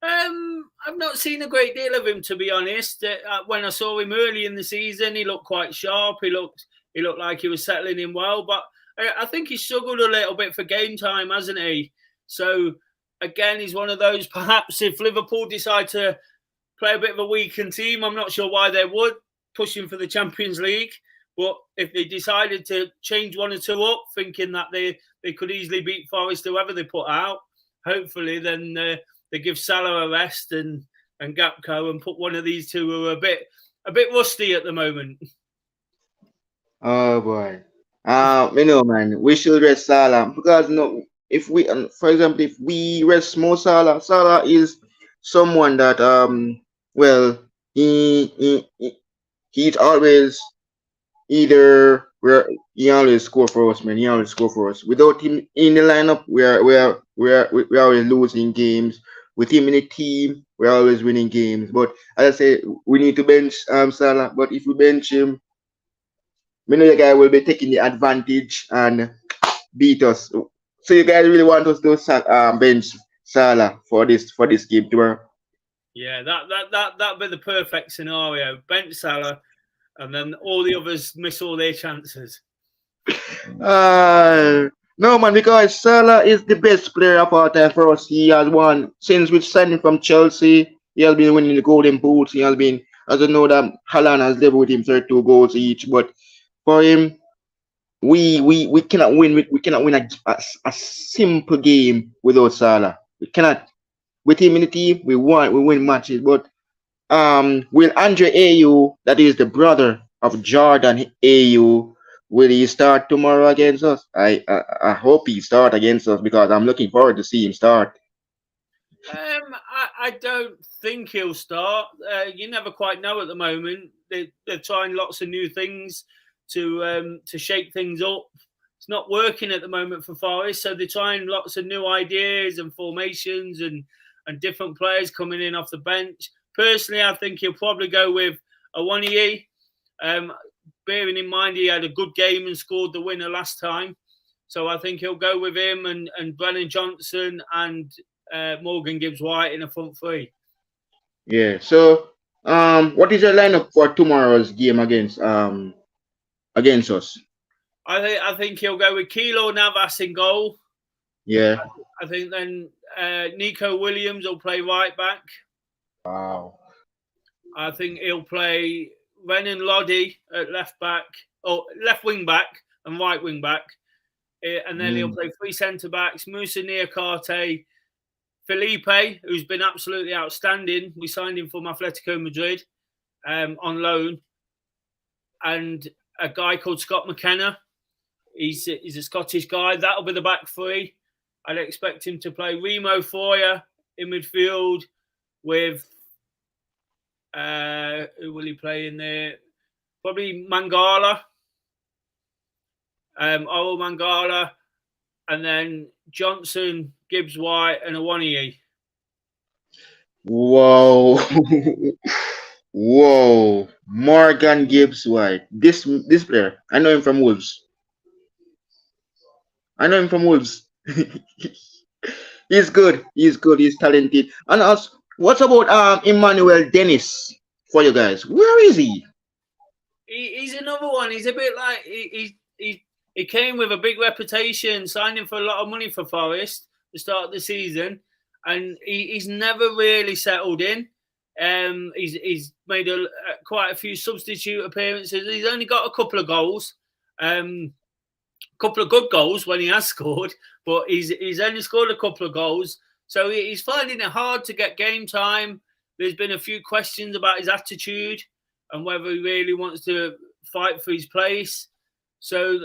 I've not seen a great deal of him, to be honest. When I saw him early in the season, he looked quite sharp. He looked like he was settling in well, but I think he struggled a little bit for game time, hasn't he? So again, he's one of those. Perhaps if Liverpool decide to play a bit of a weakened team, I'm not sure why they would pushing for the Champions League. But if they decided to change one or two up, thinking that they could easily beat Forest, whoever they put out, hopefully then they give Salah a rest and Gapco and put one of these two who are a bit rusty at the moment. Oh boy. You know, man, we should rest Salah because no, if we, for example, if we rest Mo Salah, Salah is someone that well, he's always either where he always score for us, man. He always score for us. Without him in the lineup, we're always losing games. With him in the team, we're always winning games. But as I say, we need to bench Salah. But if we bench him, we know the guy will be taking the advantage and beat us. So you guys really want us to bench Salah for this game tomorrow? Yeah, that'd be the perfect scenario. Bench Salah, and then all the others miss all their chances. No man, because Salah is the best player of all time for us. He has won since we signed him from Chelsea. He has been winning the Golden Boots. He has been, as I know that Haaland has leveled with him 32 goals each. But for him, we cannot win. We cannot win a simple game without Salah. We cannot. With him in the team, we win matches. But will Andre Ayew, that is the brother of Jordan Ayew, will he start tomorrow against us? I hope he start against us because I'm looking forward to see him start. I don't think he'll start. You never quite know at the moment. They're trying lots of new things to shake things up. It's not working at the moment for Forest, so they're trying lots of new ideas and formations and different players coming in off the bench. Personally, I think he'll probably go with Awoniyi. Um, Bearing in mind he had a good game and scored the winner last time. So I think he'll go with him and Brennan Johnson and Morgan Gibbs White in a front three. Yeah. So, what is your lineup for tomorrow's game against us? I think he'll go with Kilo Navas in goal. Yeah. I think then Nico Williams will play right back. Wow. I think he'll play Renan Loddy at left back or left wing back and right wing back. And then he'll Mm. play three centre backs: Musa Niakate, Felipe, who's been absolutely outstanding. We signed him from Atletico Madrid on loan, and a guy called Scott McKenna. He's a Scottish guy. That'll be the back three. I'd expect him to play Remo Foyer in midfield with who will he play in there? Probably Mangala, Oral Mangala, and then Johnson, Gibbs White, and Awoniyi. Whoa. Whoa. Morgan Gibbs White. This player. I know him from Wolves. I know him from Wolves. He's good. He's good. He's talented. And also, what about Emmanuel Dennis for you guys? Where is he? He's another one. He's a bit like he came with a big reputation, signing for a lot of money for Forest to start the season, and he's never really settled in. He's made quite a few substitute appearances. He's only got a couple of goals, couple of good goals when he has scored, but he's only scored a couple of goals, so he's finding it hard to get game time. There's been a few questions about his attitude and whether he really wants to fight for his place. So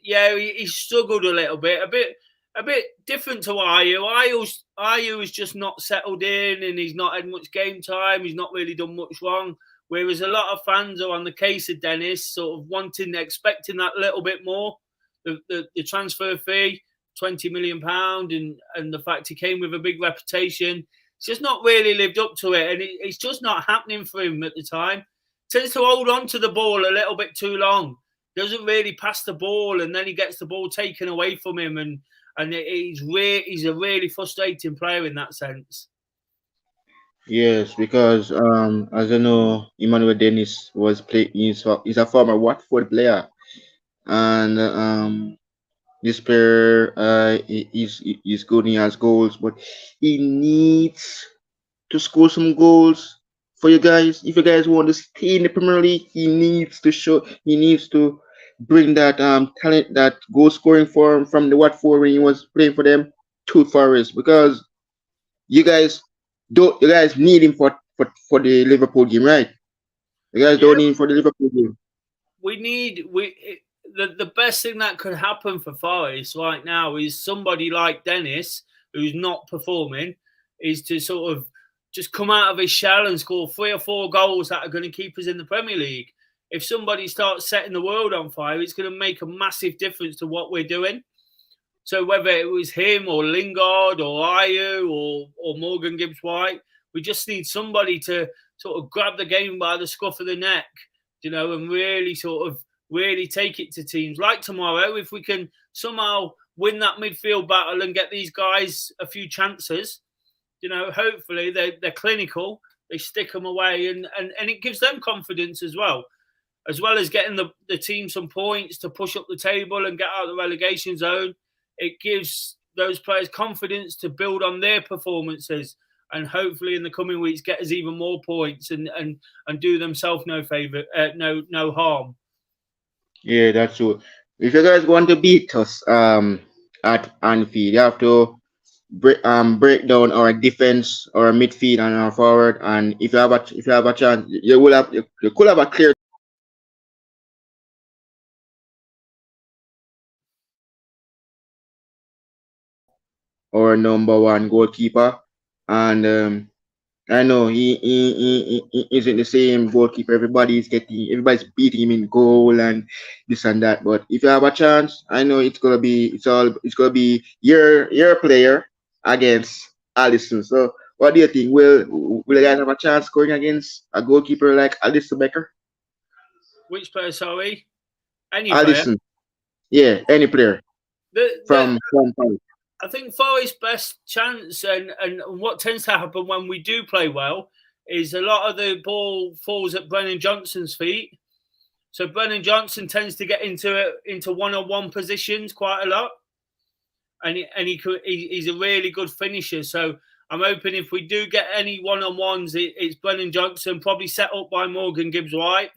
yeah, he struggled a little bit, a bit different to Ayu. Ayu is just not settled in, and he's not had much game time. He's not really done much wrong. Whereas a lot of fans are on the case of Dennis, sort of expecting that little bit more. The transfer fee, £20 million, and the fact he came with a big reputation. It's just not really lived up to it, and it's just not happening for him at the time. Tends to hold on to the ball a little bit too long. Doesn't really pass the ball, and then he gets the ball taken away from him, and he's a really frustrating player in that sense. Yes, because as you know, Emmanuel Dennis was play. He's a former Watford player, and this player he's good. He has goals, but he needs to score some goals for you guys. If you guys want to stay in the Premier League, he needs to show. He needs to bring that talent, that goal scoring form from the Watford when he was playing for them to Forest, because you guys don't. You guys need him for the Liverpool game, right? You guys Yeah, don't need him for the Liverpool game. The best thing that could happen for Forest right now is somebody like Dennis, who's not performing, is to sort of just come out of his shell and score 3 or 4 goals that are going to keep us in the Premier League. If somebody starts setting the world on fire, it's going to make a massive difference to what we're doing. So whether it was him or Lingard or Ayu or Morgan Gibbs White, we just need somebody to sort of grab the game by the scruff of the neck, and really take it to teams. Like tomorrow, if we can somehow win that midfield battle and get these guys a few chances, hopefully they're clinical, they stick them away, and it gives them confidence as well as getting the team some points to push up the table and get out of the relegation zone. It gives those players confidence to build on their performances and hopefully in the coming weeks get us even more points and do themselves no favor, no harm. Yeah, that's true. If you guys want to beat us at Anfield, you have to break down our defense, our midfield, and our forward. And if you have a chance, you could have a clear our number one goalkeeper. and I know he isn't the same goalkeeper. Everybody's beating him in goal and this and that. But if you have a chance, I know it's gonna be your player against Allison. So what do you think? Will you guys have a chance scoring against a goalkeeper like Allison Becker? Which player? Sorry, any player. Allison, yeah, any player The from Paris. I think Forest's best chance and what tends to happen when we do play well is a lot of the ball falls at Brennan Johnson's feet. So Brennan Johnson tends to get into one-on-one positions quite a lot, and he's a really good finisher. So I'm hoping if we do get any one-on-ones, it's Brennan Johnson, probably set up by Morgan Gibbs White,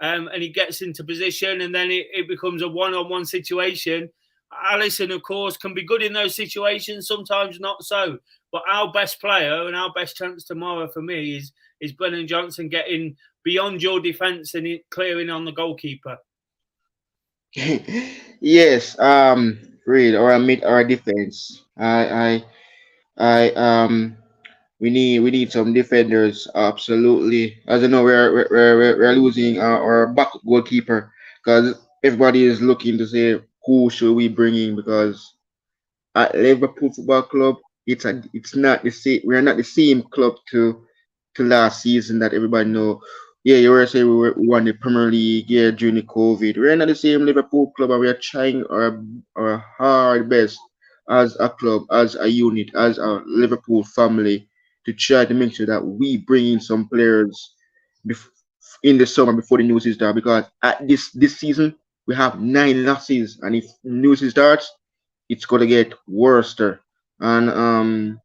and he gets into position, and then it becomes a one-on-one situation. Allison, of course, can be good in those situations, sometimes not so. But our best player and our best chance tomorrow for me is Brennan Johnson getting beyond your defence and clearing on the goalkeeper. Yes, Reed or a mid or a defense. I we need some defenders. Absolutely. As you know, we're losing our backup goalkeeper because everybody is looking to say who should we bring in because at Liverpool Football Club, it's not the same. We're not the same club to last season that everybody know. Yeah, you were saying we won the Premier League yeah during the COVID. We're not the same Liverpool club, and we are trying our hard best as a club, as a unit, as a Liverpool family to try to make sure that we bring in some players bef- in the summer before the new season starts. Because at this season we have 9 losses, and if new season starts it's gonna get worse there. And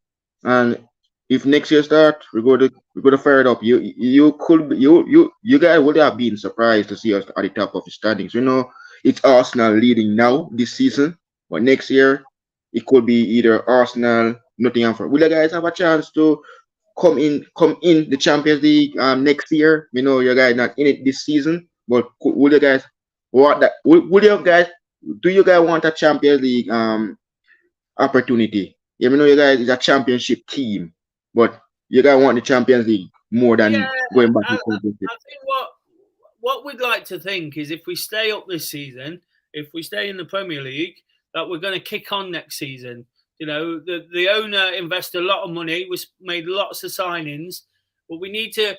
if next year start, we're gonna fire it up. You could be, you guys would have been surprised to see us at the top of the standings. You know, it's Arsenal leading now this season, but next year it could be either Arsenal, Nottingham. Will you guys have a chance to come in the Champions League next year? You know, you guys not in it this season, but will you guys what that? Will you guys do you guys want a Champions League opportunity? Even though you guys is a championship team, but you guys want the Champions League more Yeah, than going back I, to I championship. I think what we'd like to think is if we stay up this season, if we stay in the Premier League, that we're going to kick on next season. You know, the owner invested a lot of money, we made lots of signings, but we need to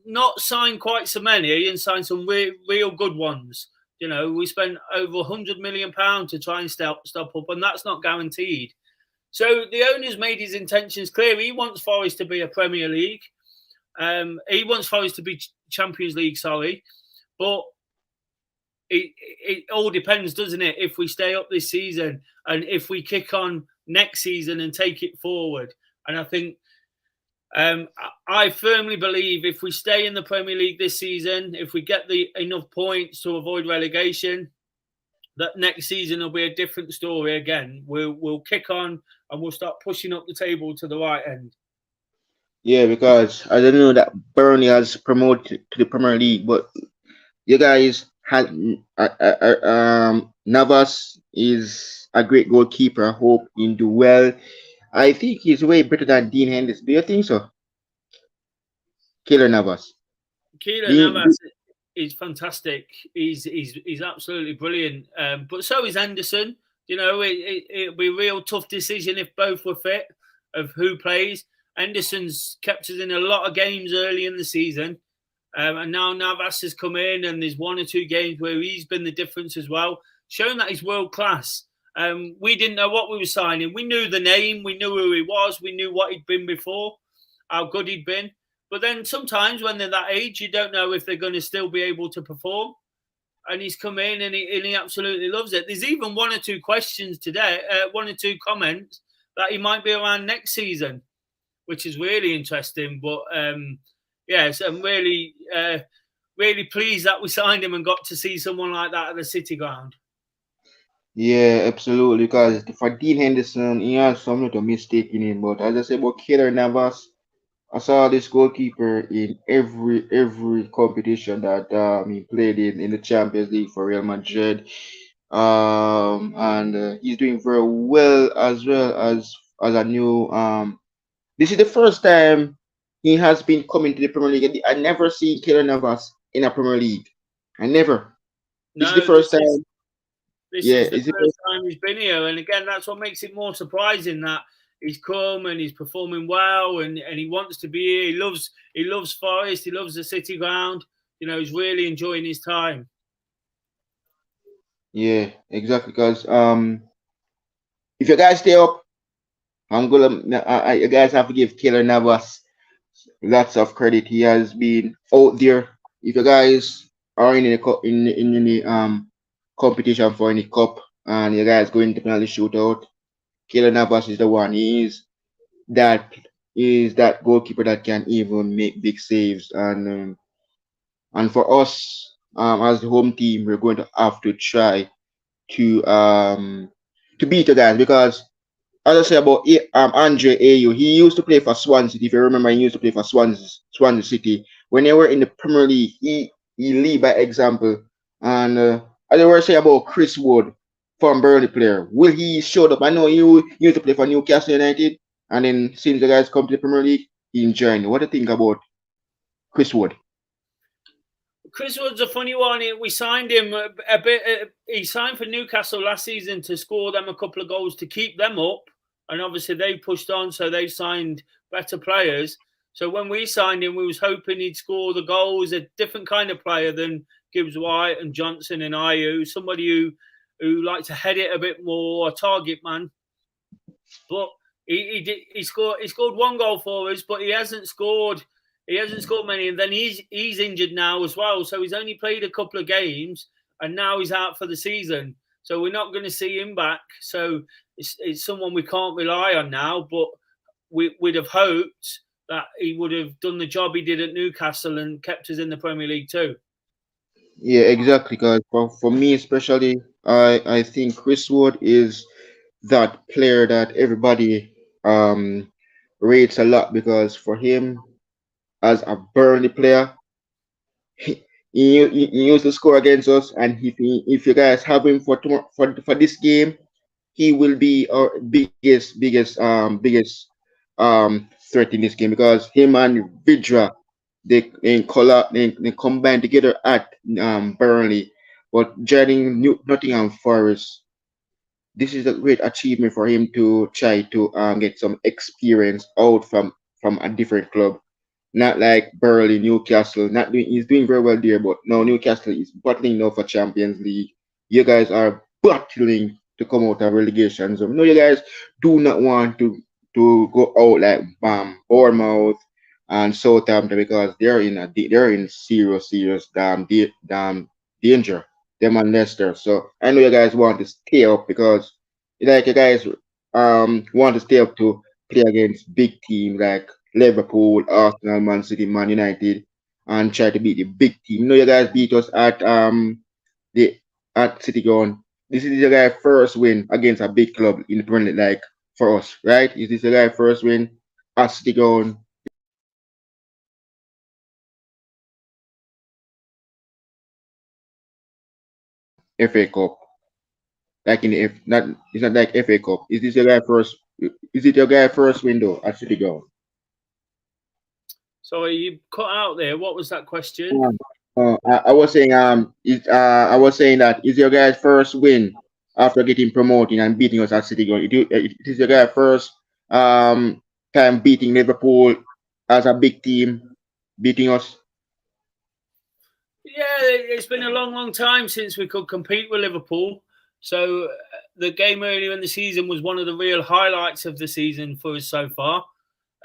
not sign quite so many and sign some real good ones. You know, we spent over £100 million to try and stop up, and that's not guaranteed. So the owner's made his intentions clear. He wants Forest to be a Premier League. He wants Forest to be Champions League, sorry, but it all depends, doesn't it? If we stay up this season and if we kick on next season and take it forward, and I think I firmly believe if we stay in the Premier League this season, if we get the enough points to avoid relegation, that next season will be a different story again. We'll kick on and we'll start pushing up the table to the right end. Yeah, because I don't know that Burnley has promoted to the Premier League, but you guys had Navas is a great goalkeeper. I hope he do well. I think he's way better than Dean Henderson. Do you think so? Killer Navas. Keelan Dean, Navas is fantastic. He's absolutely brilliant. But so is Anderson. You know, it'll be a real tough decision if both were fit of who plays. Anderson's kept us in a lot of games early in the season. And now Navas has come in, and there's one or two games where he's been the difference as well, showing that he's world class. We didn't know what we were signing. We knew the name, we knew who he was, we knew what he'd been before, how good he'd been. But then sometimes when they're that age, you don't know if they're going to still be able to perform. And he's come in and he absolutely loves it. There's even one or two questions today, one or two comments that he might be around next season, which is really interesting. But yes, I'm really pleased that we signed him and got to see someone like that at the City Ground. yeah, absolutely. Because for Dean Henderson, he has some little mistake in him. But as I said about Killer Navas, I saw this goalkeeper in every competition that he played in the Champions League for Real Madrid. And he's doing very well as a new This is the first time he has been coming to the Premier League. I never seen Keylor Navas in a Premier League. I never. This is the No, first time. this Yeah, is the it's the first first. time he's been here, and again, that's what makes it more surprising that he's come and he's performing well, and he wants to be here. He loves Forest. He loves the City ground. You know, he's really enjoying his time. Yeah, exactly. Because if you guys stay up, I'm gonna. You guys have to give Keylor Navas lots of credit. He has been out there. If you guys are in in the competition for any cup and you guys going to penalty shootout, Keylor Navas is the one. That he is that goalkeeper that can even make big saves. And for us as the home team, we're going to have to try to um to beat the guys because as I say about Andre Ayew, he used to play for Swansea. If you remember, he used to play for Swansea City. When they were in the Premier League, he lead by example. And as I were saying about Chris Wood, from Burnley player, will he showed up? I know you used to play for Newcastle United, and then since the guys come to the Premier League, he joined. What do you think about Chris Wood? Chris Wood's a funny one. We signed him a bit. He signed for Newcastle last season to score them a couple of goals to keep them up, and obviously they pushed on, so they signed better players. So when we signed him, we was hoping he'd score the goals. A different kind of player than Gibbs White and Johnson and Ayew. Somebody who liked to head it a bit more, a target man. But he scored one goal for us, but he hasn't scored many, and then he's injured now as well. So he's only played a couple of games, and now he's out for the season. So we're not going to see him back. So it's someone we can't rely on now. But we'd have hoped that he would have done the job he did at Newcastle and kept us in the Premier League too. Yeah, exactly. Because for me especially, I think Chris Wood is that player that everybody rates a lot because for him as a Burnley player, he used to score against us, and if you guys have him for for this game, he will be our biggest threat in this game because him and Vidra they combine together at Burnley, but joining Nottingham Forest, this is a great achievement for him to try to get some experience out from a different club. Not like Burnley, Newcastle. Not doing He's doing very well there, but no, Newcastle is battling now for Champions League. You guys are battling to come out of relegation zone. No, you guys do not want to go out like Bournemouth and Southampton because they're in serious damn danger. Them and Leicester. So I know you guys want to stay up because like you guys want to stay up to play against big teams like Liverpool, Arsenal, Man City, Man United, and try to beat the big team. You know, you guys beat us the at City Ground. This is your guy first win against a big club in the Premier League, like for us, right? Is this your guy first win at City Ground FA Cup? Like in the not it's not like FA Cup. Is this your guy first? Is it your guy first window at City Ground? Sorry, you cut out there. What was that question? I was saying I was saying that is your guys' first win after getting promoted and beating us at City Ground. It is your guys' first time beating Liverpool as a big team, beating us. Yeah, it's been a long time since we could compete with Liverpool. So the game earlier in the season was one of the real highlights of the season for us so far.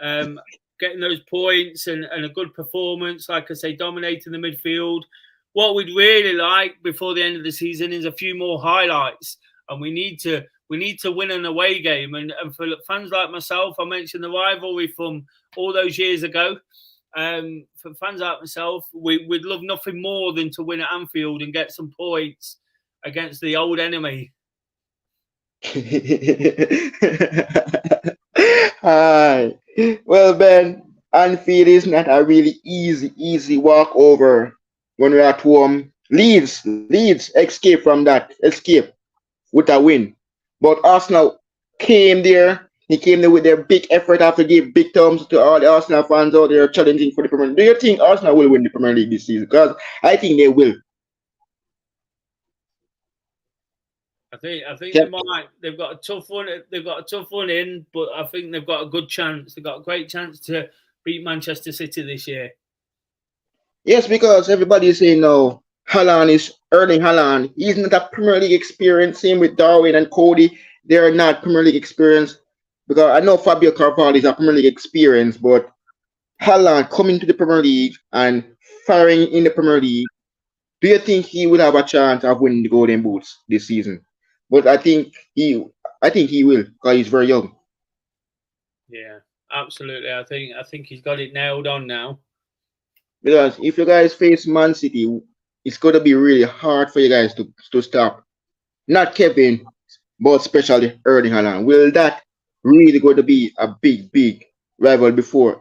Um, Getting those points and a good performance, like I say, dominating the midfield. What we'd really like before the end of the season is a few more highlights, and we need to win an away game. And for fans like myself, I mentioned the rivalry from all those years ago. For fans like myself, we'd love nothing more than to win at Anfield and get some points against the old enemy. Hi. Well, Ben, Anfield is not a really easy walkover when we're at home. Leeds escape from that, escape with a win. But Arsenal came there. He came there with their big effort after give big thumbs to all the Arsenal fans out there challenging for the Premier League. Do you think Arsenal will win the Premier League this season? Because I think they will. I think they Can- might. They've got a tough one. They've got a tough one in, but I think they've got a good chance. They've got a great chance to beat Manchester City this year. Yes, because everybody is saying now Haaland is Erling Haaland. He's not a Premier League experience. Same with Darwin and Cody. They're not Premier League experience. Because I know Fabio Carvalho is a Premier League experience, but Haaland coming to the Premier League and firing in the Premier League, do you think he will have a chance of winning the Golden Boots this season? But I think he will because he's very young. Yeah, absolutely. I think he's got it nailed on now. Because if you guys face Man City, it's gonna be really hard for you guys to stop. Not Kevin, but especially Erling Haaland. Will that really going to be a big rival before?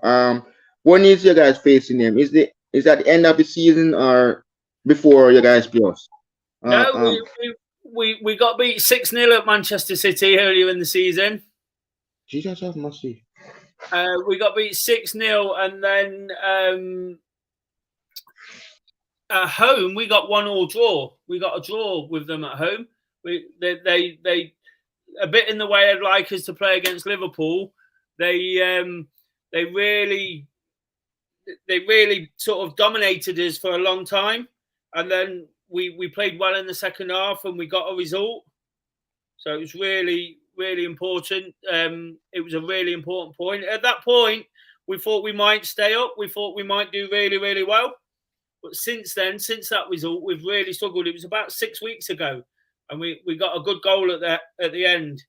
When is you guys facing them? Is that the end of the season or before you guys play us? No, Uh, um, we got beat 6-0 at Manchester City earlier in the season. Jesus have mercy. We got beat 6-0, and then at home we got 1-1 draw. We got a draw with them at home. They a bit in the way I'd like us to play against Liverpool. They really sort of dominated us for a long time, and then we played well in the second half and we got a result. So it was really important. It was a really important point. At that point, we thought we might stay up. We thought we might do really well. But since then, since that result, we've really struggled. It was about 6 weeks ago, and we got a good goal at the end.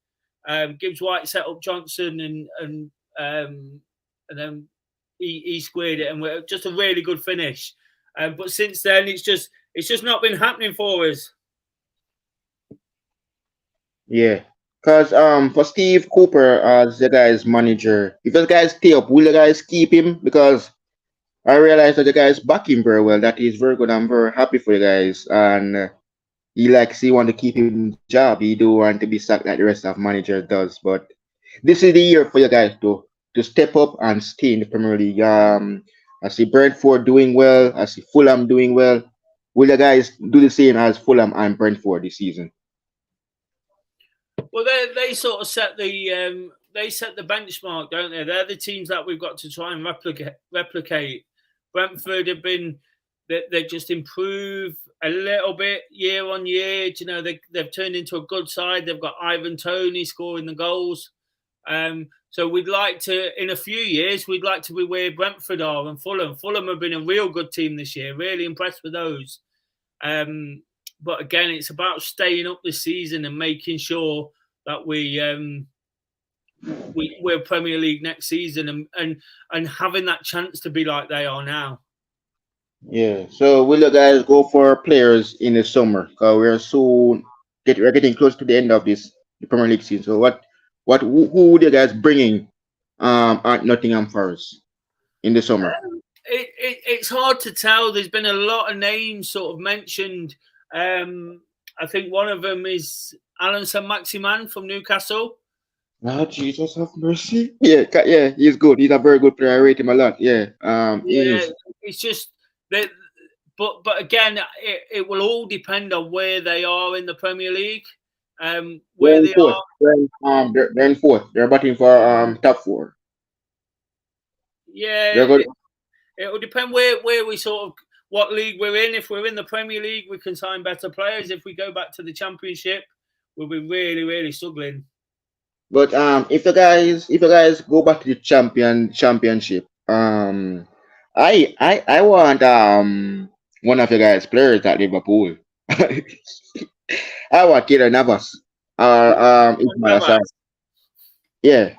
Gibbs White set up Johnson, and then he squared it, and we're just a really good finish. But since then, it's just not been happening for us. Yeah. Because for Steve Cooper as the guy's manager, if the guys stay up, will the guys keep him? Because I realize that the guys back him very well. That is very good. I'm very happy for you guys. And he want to keep him job. He do want to be sacked like the rest of managers does. But this is the year for you guys to step up and stay in the Premier League. I see Brentford doing well. I see Fulham doing well. Will the guys do the same as Fulham and Brentford this season? Well, they sort of set the benchmark, don't they? They're the teams that we've got to try and replicate. Brentford have been they just improve a little bit year on year. You know, they've turned into a good side. They've got Ivan Toney scoring the goals. So we'd like to, in a few years, we'd like to be where Brentford are and Fulham. Fulham have been a real good team this year. Really impressed with those. But again, it's about staying up this season and making sure that we're Premier League next season and having that chance to be like they are now. Yeah. So will you guys go for players in the summer? Because we're getting close to the end of the Premier League season. So who would you guys bringing at Nottingham Forest in the summer? It's hard to tell. There's been a lot of names sort of mentioned. I think one of them is Alan Saint-Maximin from Newcastle. Oh, Jesus have mercy. Yeah, he's good. He's a very good player. I rate him a lot. Yeah. He Yeah, is. it's just that. But again, it will all depend on where they are in the Premier League. Where They're in they fourth. are. They're in fourth. They're batting for top four. Yeah, They're good. it will depend where we sort of what league we're in. If we're in the Premier League, we can sign better players. If we go back to the Championship, we'll be really struggling. But if you guys go back to the championship, I want one of you guys players at Liverpool. I want Keylor Navas or Ismail Assar. Yeah.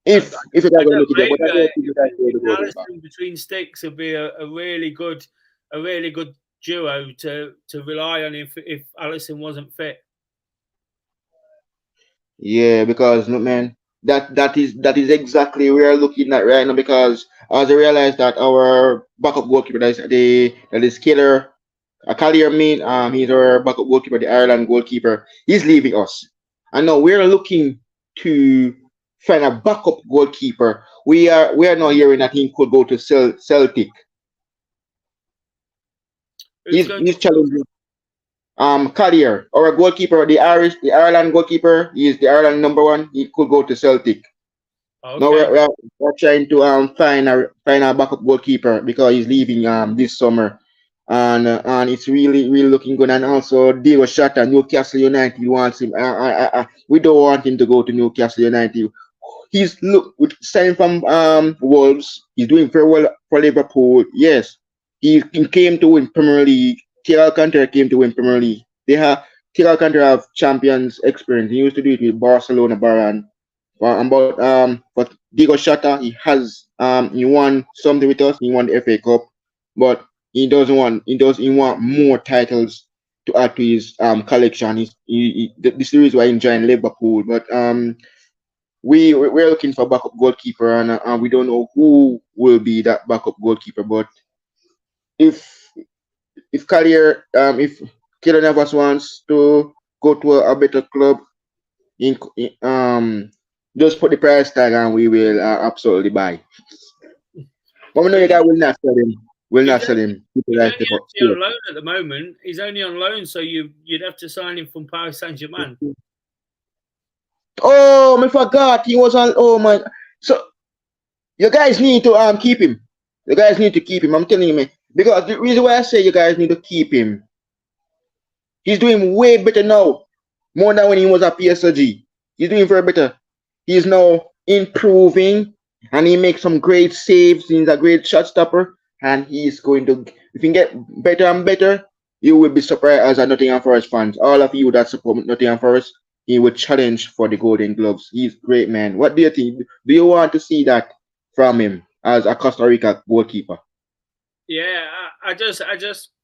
If you I guys are don't looking at blame what I you. don't think you guys will go there. Alisson between sticks would be a really good duo to rely on if Alisson wasn't fit. Yeah, because no man, that is exactly we are looking at right now because as I realize that our backup goalkeeper that is Killer Collier mean he's our backup goalkeeper, the Ireland goalkeeper, he's leaving us. And now we're looking to find a backup goalkeeper. We are now hearing that he could go to Celtic. Who's going He's to? challenging Collier, or a goalkeeper, the Ireland goalkeeper. He's the Ireland number one. He could go to Celtic. Now Okay. we're trying to find a backup goalkeeper because he's leaving this summer, and it's really looking good. And also Diego Shota, Newcastle United wants him. We don't want him to go to Newcastle United. He's look with signing from Wolves. He's doing very well for Liverpool. Yes, he came to win Premier League. Thiago Alcantara came to win Premier League. Thiago Alcantara have champions experience. He used to do it with Barcelona, Baran. But Diego Shata, he won something with us. He won the FA Cup, but he want more titles to add to his collection. This is the reason why he joined Liverpool. But we're looking for backup goalkeeper, and we don't know who will be that backup goalkeeper. But if if Kylian Navas wants to go to a better club, in just put the price tag and we will absolutely buy. But we know But the guy will not sell him. Will not sell him. People he's like only step up. actually on loan at the moment. He's only on loan, so you'd have to sign him from Paris Saint Germain. Oh, I forgot he was on. Oh my! So you guys need to keep him. You guys need to keep him. I'm telling you, man. Because the reason why I say you guys need to keep him, he's doing way better now, more than when he was at PSG. He's doing very better. He's now improving, and he makes some great saves. He's a great shot stopper, and he's going to. If he can get better and better, you will be surprised as a Nottingham Forest fans. All of you that support Nottingham Forest, he will challenge for the Golden Gloves. He's great, man. What do you think? Do you want to see that from him as a Costa Rica goalkeeper? Yeah, I just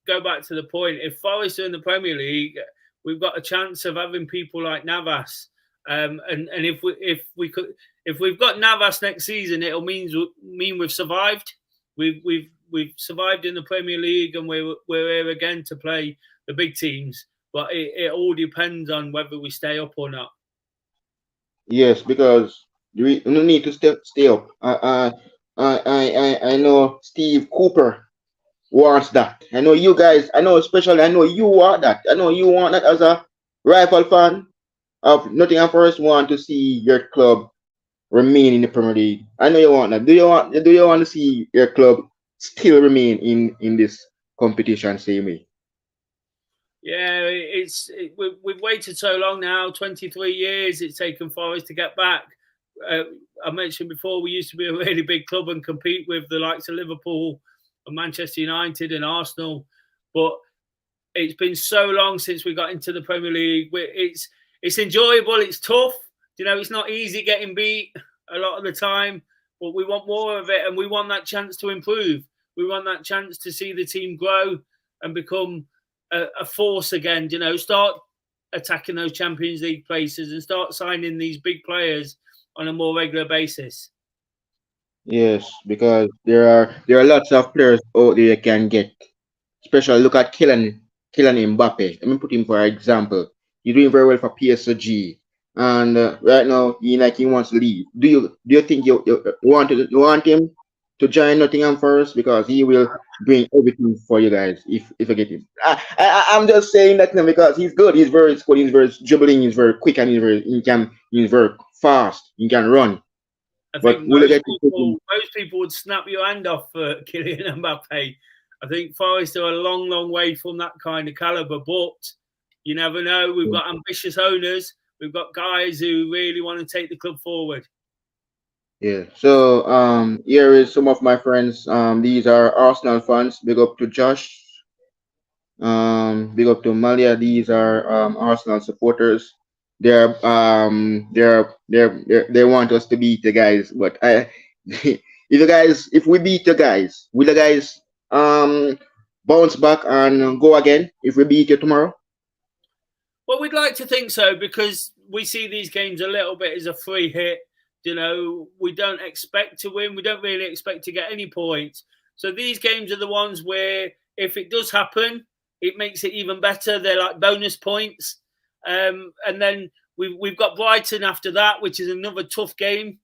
go back to the point. If Forest are in the Premier League, we've got a chance of having people like Navas. And if we've got Navas next season, it'll mean we've survived. We've survived in the Premier League, and we're here again to play the big teams. But it all depends on whether we stay up or not. Yes, because we need to stay up. I know Steve Cooper wants that. I know you guys. I know especially. I know you want that. I know you want that as a rival fan of Nottingham Forest. Want to see your club remain in the Premier League. I know you want that. Do you want to see your club still remain in this competition same way? Yeah, we've waited so long now, 23 years it's taken for us to get back. Uh, I mentioned before, we used to be a really big club and compete with the likes of Liverpool and Manchester United and Arsenal. But it's been so long since we got into the Premier League. It's enjoyable, it's tough. You know, it's not easy getting beat a lot of the time, but we want more of it and we want that chance to improve. We want that chance to see the team grow and become a force again, you know, start attacking those Champions League places and start signing these big players on a more regular basis. Yes, because there are lots of players out there you can get. Especially look at Kylian Mbappe. Let me put him for example. He's doing very well for PSG, and right now he wants to leave. Do you think you want him to join Nottingham Forest because he will bring everything for you guys if you get him. I'm just saying that now because he's good. He's very good. He's very dribbling. He's very quick and he's very fast. He can run. I But think will you get to put him? most people would snap your hand off for Kylian Mbappe. I think Forest are a long, long way from that kind of caliber, but you never know. We've got ambitious owners. We've got guys who really want to take the club forward. Yeah. So here is some of my friends. These are Arsenal fans. Big up to Josh. Big up to Malia. These are Arsenal supporters. They want us to beat the guys, but if we beat the guys, will the guys bounce back and go again if we beat you tomorrow? Well, we'd like to think so because we see these games a little bit as a free hit. You know, we don't expect to win. We don't really expect to get any points. So these games are the ones where if it does happen, it makes it even better. They're like bonus points. And then we've got Brighton after that, which is another tough game,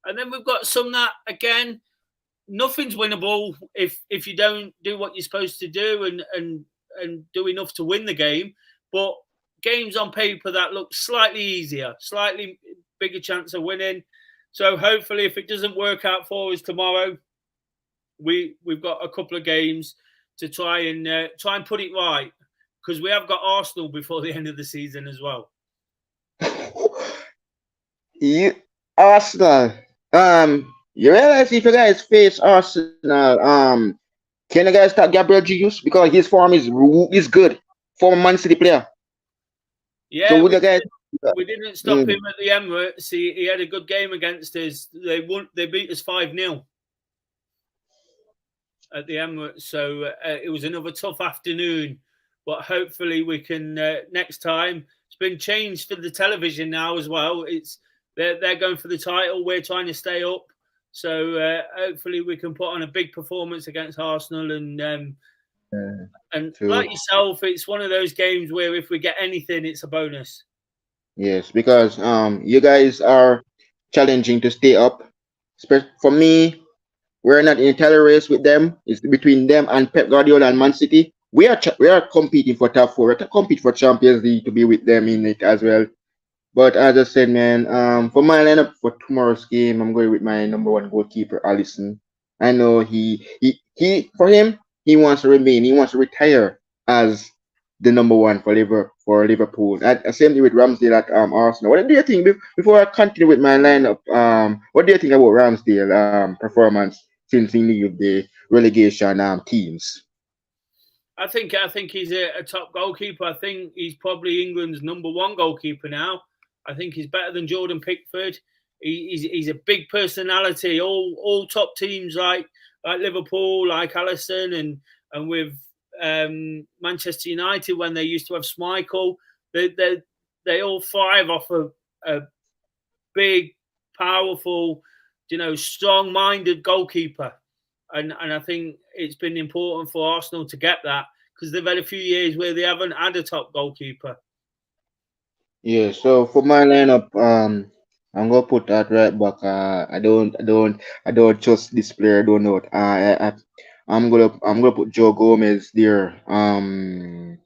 and then we've got some that again nothing's winnable if you don't do what you're supposed to do and do enough to win the game. But games on paper that look slightly easier, slightly bigger chance of winning. So hopefully, if it doesn't work out for us tomorrow, we've got a couple of games to try and put it right because we have got Arsenal before the end of the season as well. You Arsenal. You realize if you guys face Arsenal, can you guys start Gabriel Jesus because his form is good. Former Man City player. So Yeah, would you guys? we didn't stop Mm, him at the Emirates. He had a good game against us. They beat us 5-0 at the Emirates. So it was another tough afternoon. But hopefully we can next time. It's been changed for the television now as well. They're going for the title. We're trying to stay up. So hopefully we can put on a big performance against Arsenal and to like yourself, it's one of those games where if we get anything, it's a bonus. yes, because you guys are challenging to stay up. For me, we're not in a title race with them. It's between them and Pep Guardiola and Man City. We are competing for top four. We're compete for Champions League to be with them in it as well. But as I said, man, for my lineup for tomorrow's game, I'm going with my number one goalkeeper, Allison. I know he for him, he wants to remain, he wants to retire as the number one for Liverpool. Same thing with Ramsdale at Arsenal. What do you think before I continue with my lineup? What do you think about Ramsdale performance since he leave the relegation teams? I think he's a top goalkeeper. I think he's probably England's number one goalkeeper now. I think he's better than Jordan Pickford. He's a big personality. All top teams like Liverpool, like Alisson, and with Manchester United when they used to have Schmeichel, they all thrive off a big, powerful, strong-minded goalkeeper. And I think it's been important for Arsenal to get that because they've had a few years where they haven't had a top goalkeeper. Yeah, so for my lineup, I'm gonna put that right back. I don't trust this player. I don't know. I'm gonna put Joe Gomez there. I'm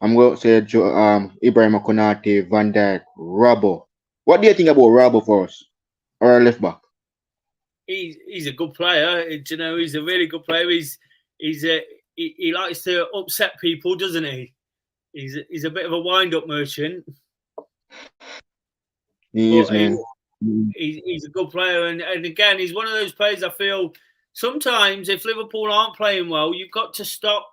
gonna say Ibrahim Konate, Van Dijk, Robbo. What do you think about Robbo for us or left back? He's a good player. He's a really good player. He likes to upset people, doesn't he? He's a bit of a wind up merchant, He is, but man. he's a good player. And again, he's one of those players I feel sometimes if Liverpool aren't playing well, you've got to stop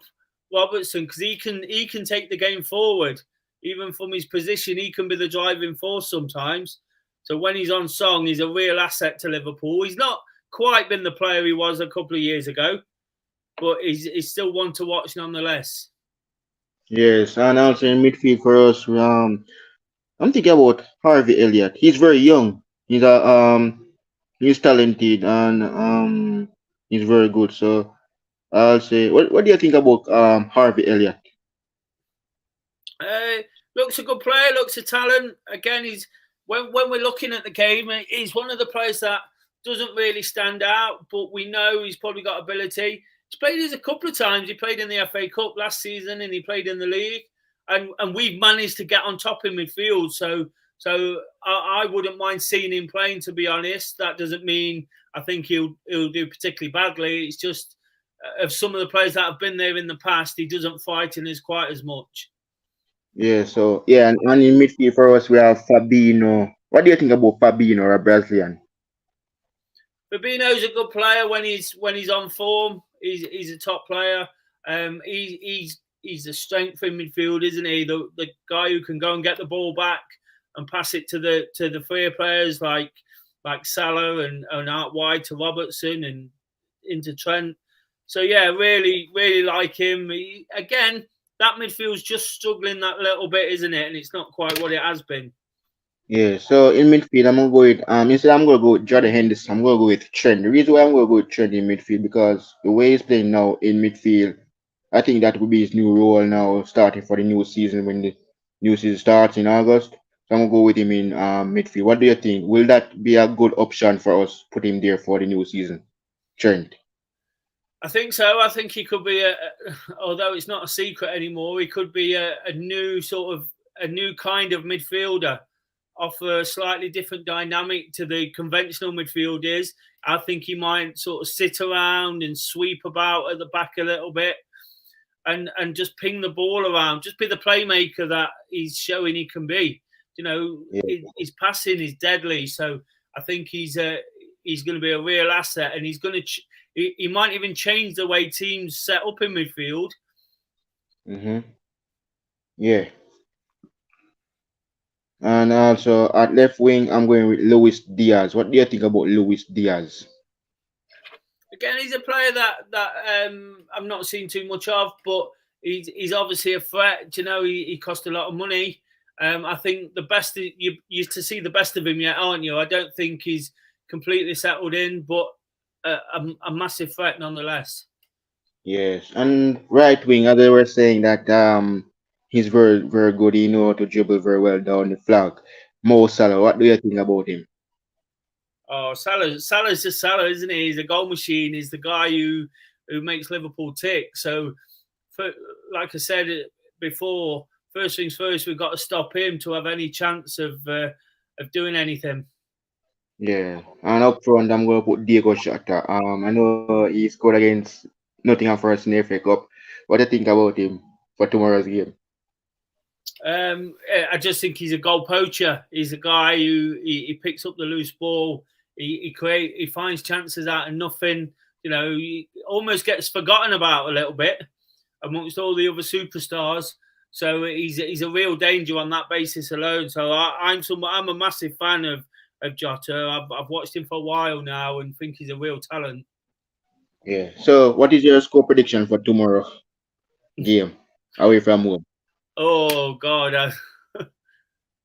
Robertson because he can take the game forward. Even from his position, he can be the driving force sometimes. So when he's on song, he's a real asset to Liverpool. He's not quite been the player he was a couple of years ago, but he's still one to watch nonetheless. Yes, and also in midfield for us, I'm thinking about Harvey Elliott. He's very young. He's talented and he's very good. So I'll say, what do you think about Harvey Elliott? Uh, looks a good player, looks a talent. Again, he's when we're looking at the game, he's one of the players that doesn't really stand out, but we know he's probably got ability. He's played us a couple of times. He played in the FA Cup last season, and he played in the league, and we've managed to get on top in midfield. So I wouldn't mind seeing him playing. To be honest, that doesn't mean I think he'll do particularly badly. It's just of some of the players that have been there in the past, he doesn't fight in us quite as much. Yeah, so yeah, and in midfield for us we have Fabinho. What do you think about Fabinho, a Brazilian? Fabinho's a good player when he's on form. He's a top player. He's a strength in midfield, isn't he? The guy who can go and get the ball back and pass it to the freer players like Salah and out wide to Robertson and into Trent. So yeah, really really like him. Again, that midfield's just struggling that little bit, isn't it? And it's not quite what it has been. Yeah, so in midfield I'm gonna go with instead I'm gonna go with Jordan Henderson. I'm gonna go with Trent. The reason why I'm gonna go with Trent in midfield because the way he's playing now in midfield, I think that will be his new role now, starting for the new season when the new season starts in August. So I'm gonna go with him in midfield. What do you think? Will that be a good option for us? Put him there for the new season. Trent. I think so. I think he could be although it's not a secret anymore, he could be a new sort of a new kind of midfielder, offer a slightly different dynamic to the conventional midfielders. I think he might sort of sit around and sweep about at the back a little bit, and just ping the ball around, just be the playmaker that he's showing he can be. You know, Yeah. his passing is deadly, so I think he's going to be a real asset, and he's going to he might even change the way teams set up in midfield. Mm-hmm. Yeah. And also at left wing, I'm going with Luis Diaz. What do you think about Luis Diaz? Again, he's a player that I've not seen too much of, but he's obviously a threat. You know, he cost a lot of money. I think the best you to see the best of him yet, aren't you? I don't think he's completely settled in, but a massive threat nonetheless. Yes. And right wing, as they were saying that he's very good. He know how to dribble very well down the flank. Mo Salah. What do you think about him? Oh, Salah's just Salah, isn't he? He's a goal machine. He's the guy who makes Liverpool tick. So, for, like I said before, first things first, we've got to stop him to have any chance of doing anything. Yeah. And up front, I'm going to put Diego Jota. I know he scored against Nottingham Forest in the FA Cup. What do you think about him for tomorrow's game? I just think he's a goal poacher. He's a guy who he picks up the loose ball. He finds chances out of nothing. You know, he almost gets forgotten about a little bit amongst all the other superstars. So he's a real danger on that basis alone. So I'm a massive fan of Jota. I've watched him for a while now and think he's a real talent. Yeah. So, what is your score prediction for tomorrow game away from home? Oh God,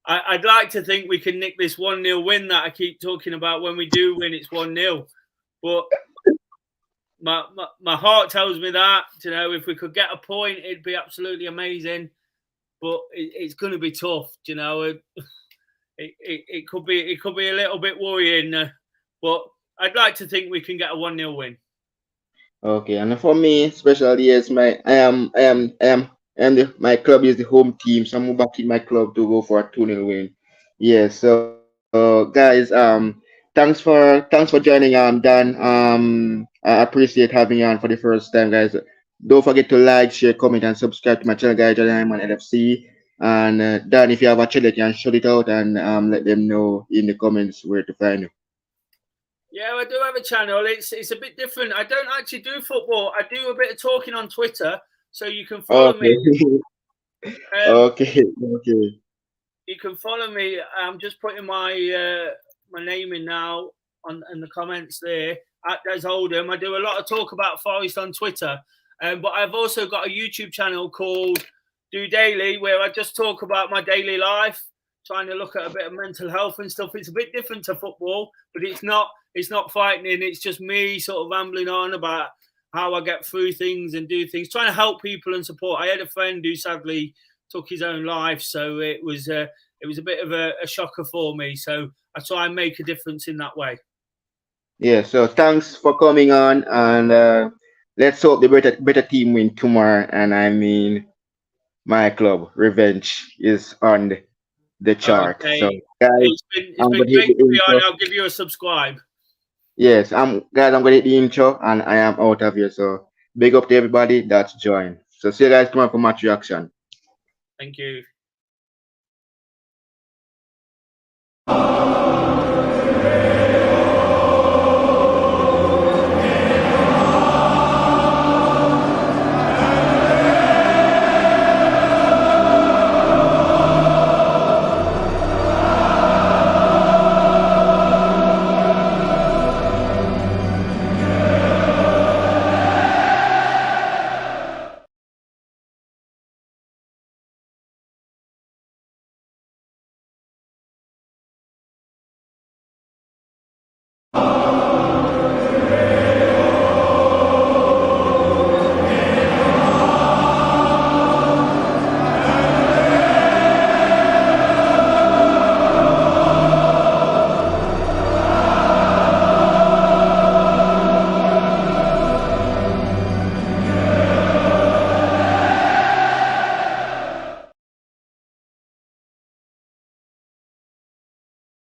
I'd like to think we can nick this 1-0 win that I keep talking about. When we do win, it's 1-0. But my heart tells me that, you know, if we could get a point, it'd be absolutely amazing. But it's going to be tough, you know. It could be a little bit worrying, but I'd like to think we can get a 1-0 win. Okay, and for me, especially yes, my club is the home team, so I'm backing my club to go for a 2-0 win. Yes, so guys, thanks for joining Dan. I appreciate having you on for the first time, guys. Don't forget to like, share, comment, and subscribe to my channel, guys. I'm on LFC. And Dan, if you have a channel, you can shout it out and let them know in the comments where to find you. Yeah, I do have a channel. It's a bit different. I don't actually do football. I do a bit of talking on Twitter, so you can follow me. Okay. Okay, okay. You can follow me. I'm just putting my name in now on in the comments there at Des Oldham. I do a lot of talk about Forest on Twitter, but I've also got a YouTube channel called Do Daily where I just talk about my daily life, trying to look at a bit of mental health and stuff. It's a bit different to football, but it's not frightening. It's just me sort of rambling on about how I get through things and do things, trying to help people and support. I had a friend who sadly took his own life, so it was a bit of a shocker for me. So I try and make a difference in that way. Yeah, so thanks for coming on, and let's hope the better team win tomorrow. And I mean, my club, revenge, is on the chart. So, Okay, guys, it's I'm been gonna hit great the to be on. intro. I'll give you a subscribe. Yes, I'm gonna hit the intro, and I am out of here. So, big up to everybody that's joined. So, see you guys tomorrow for match reaction. Thank you.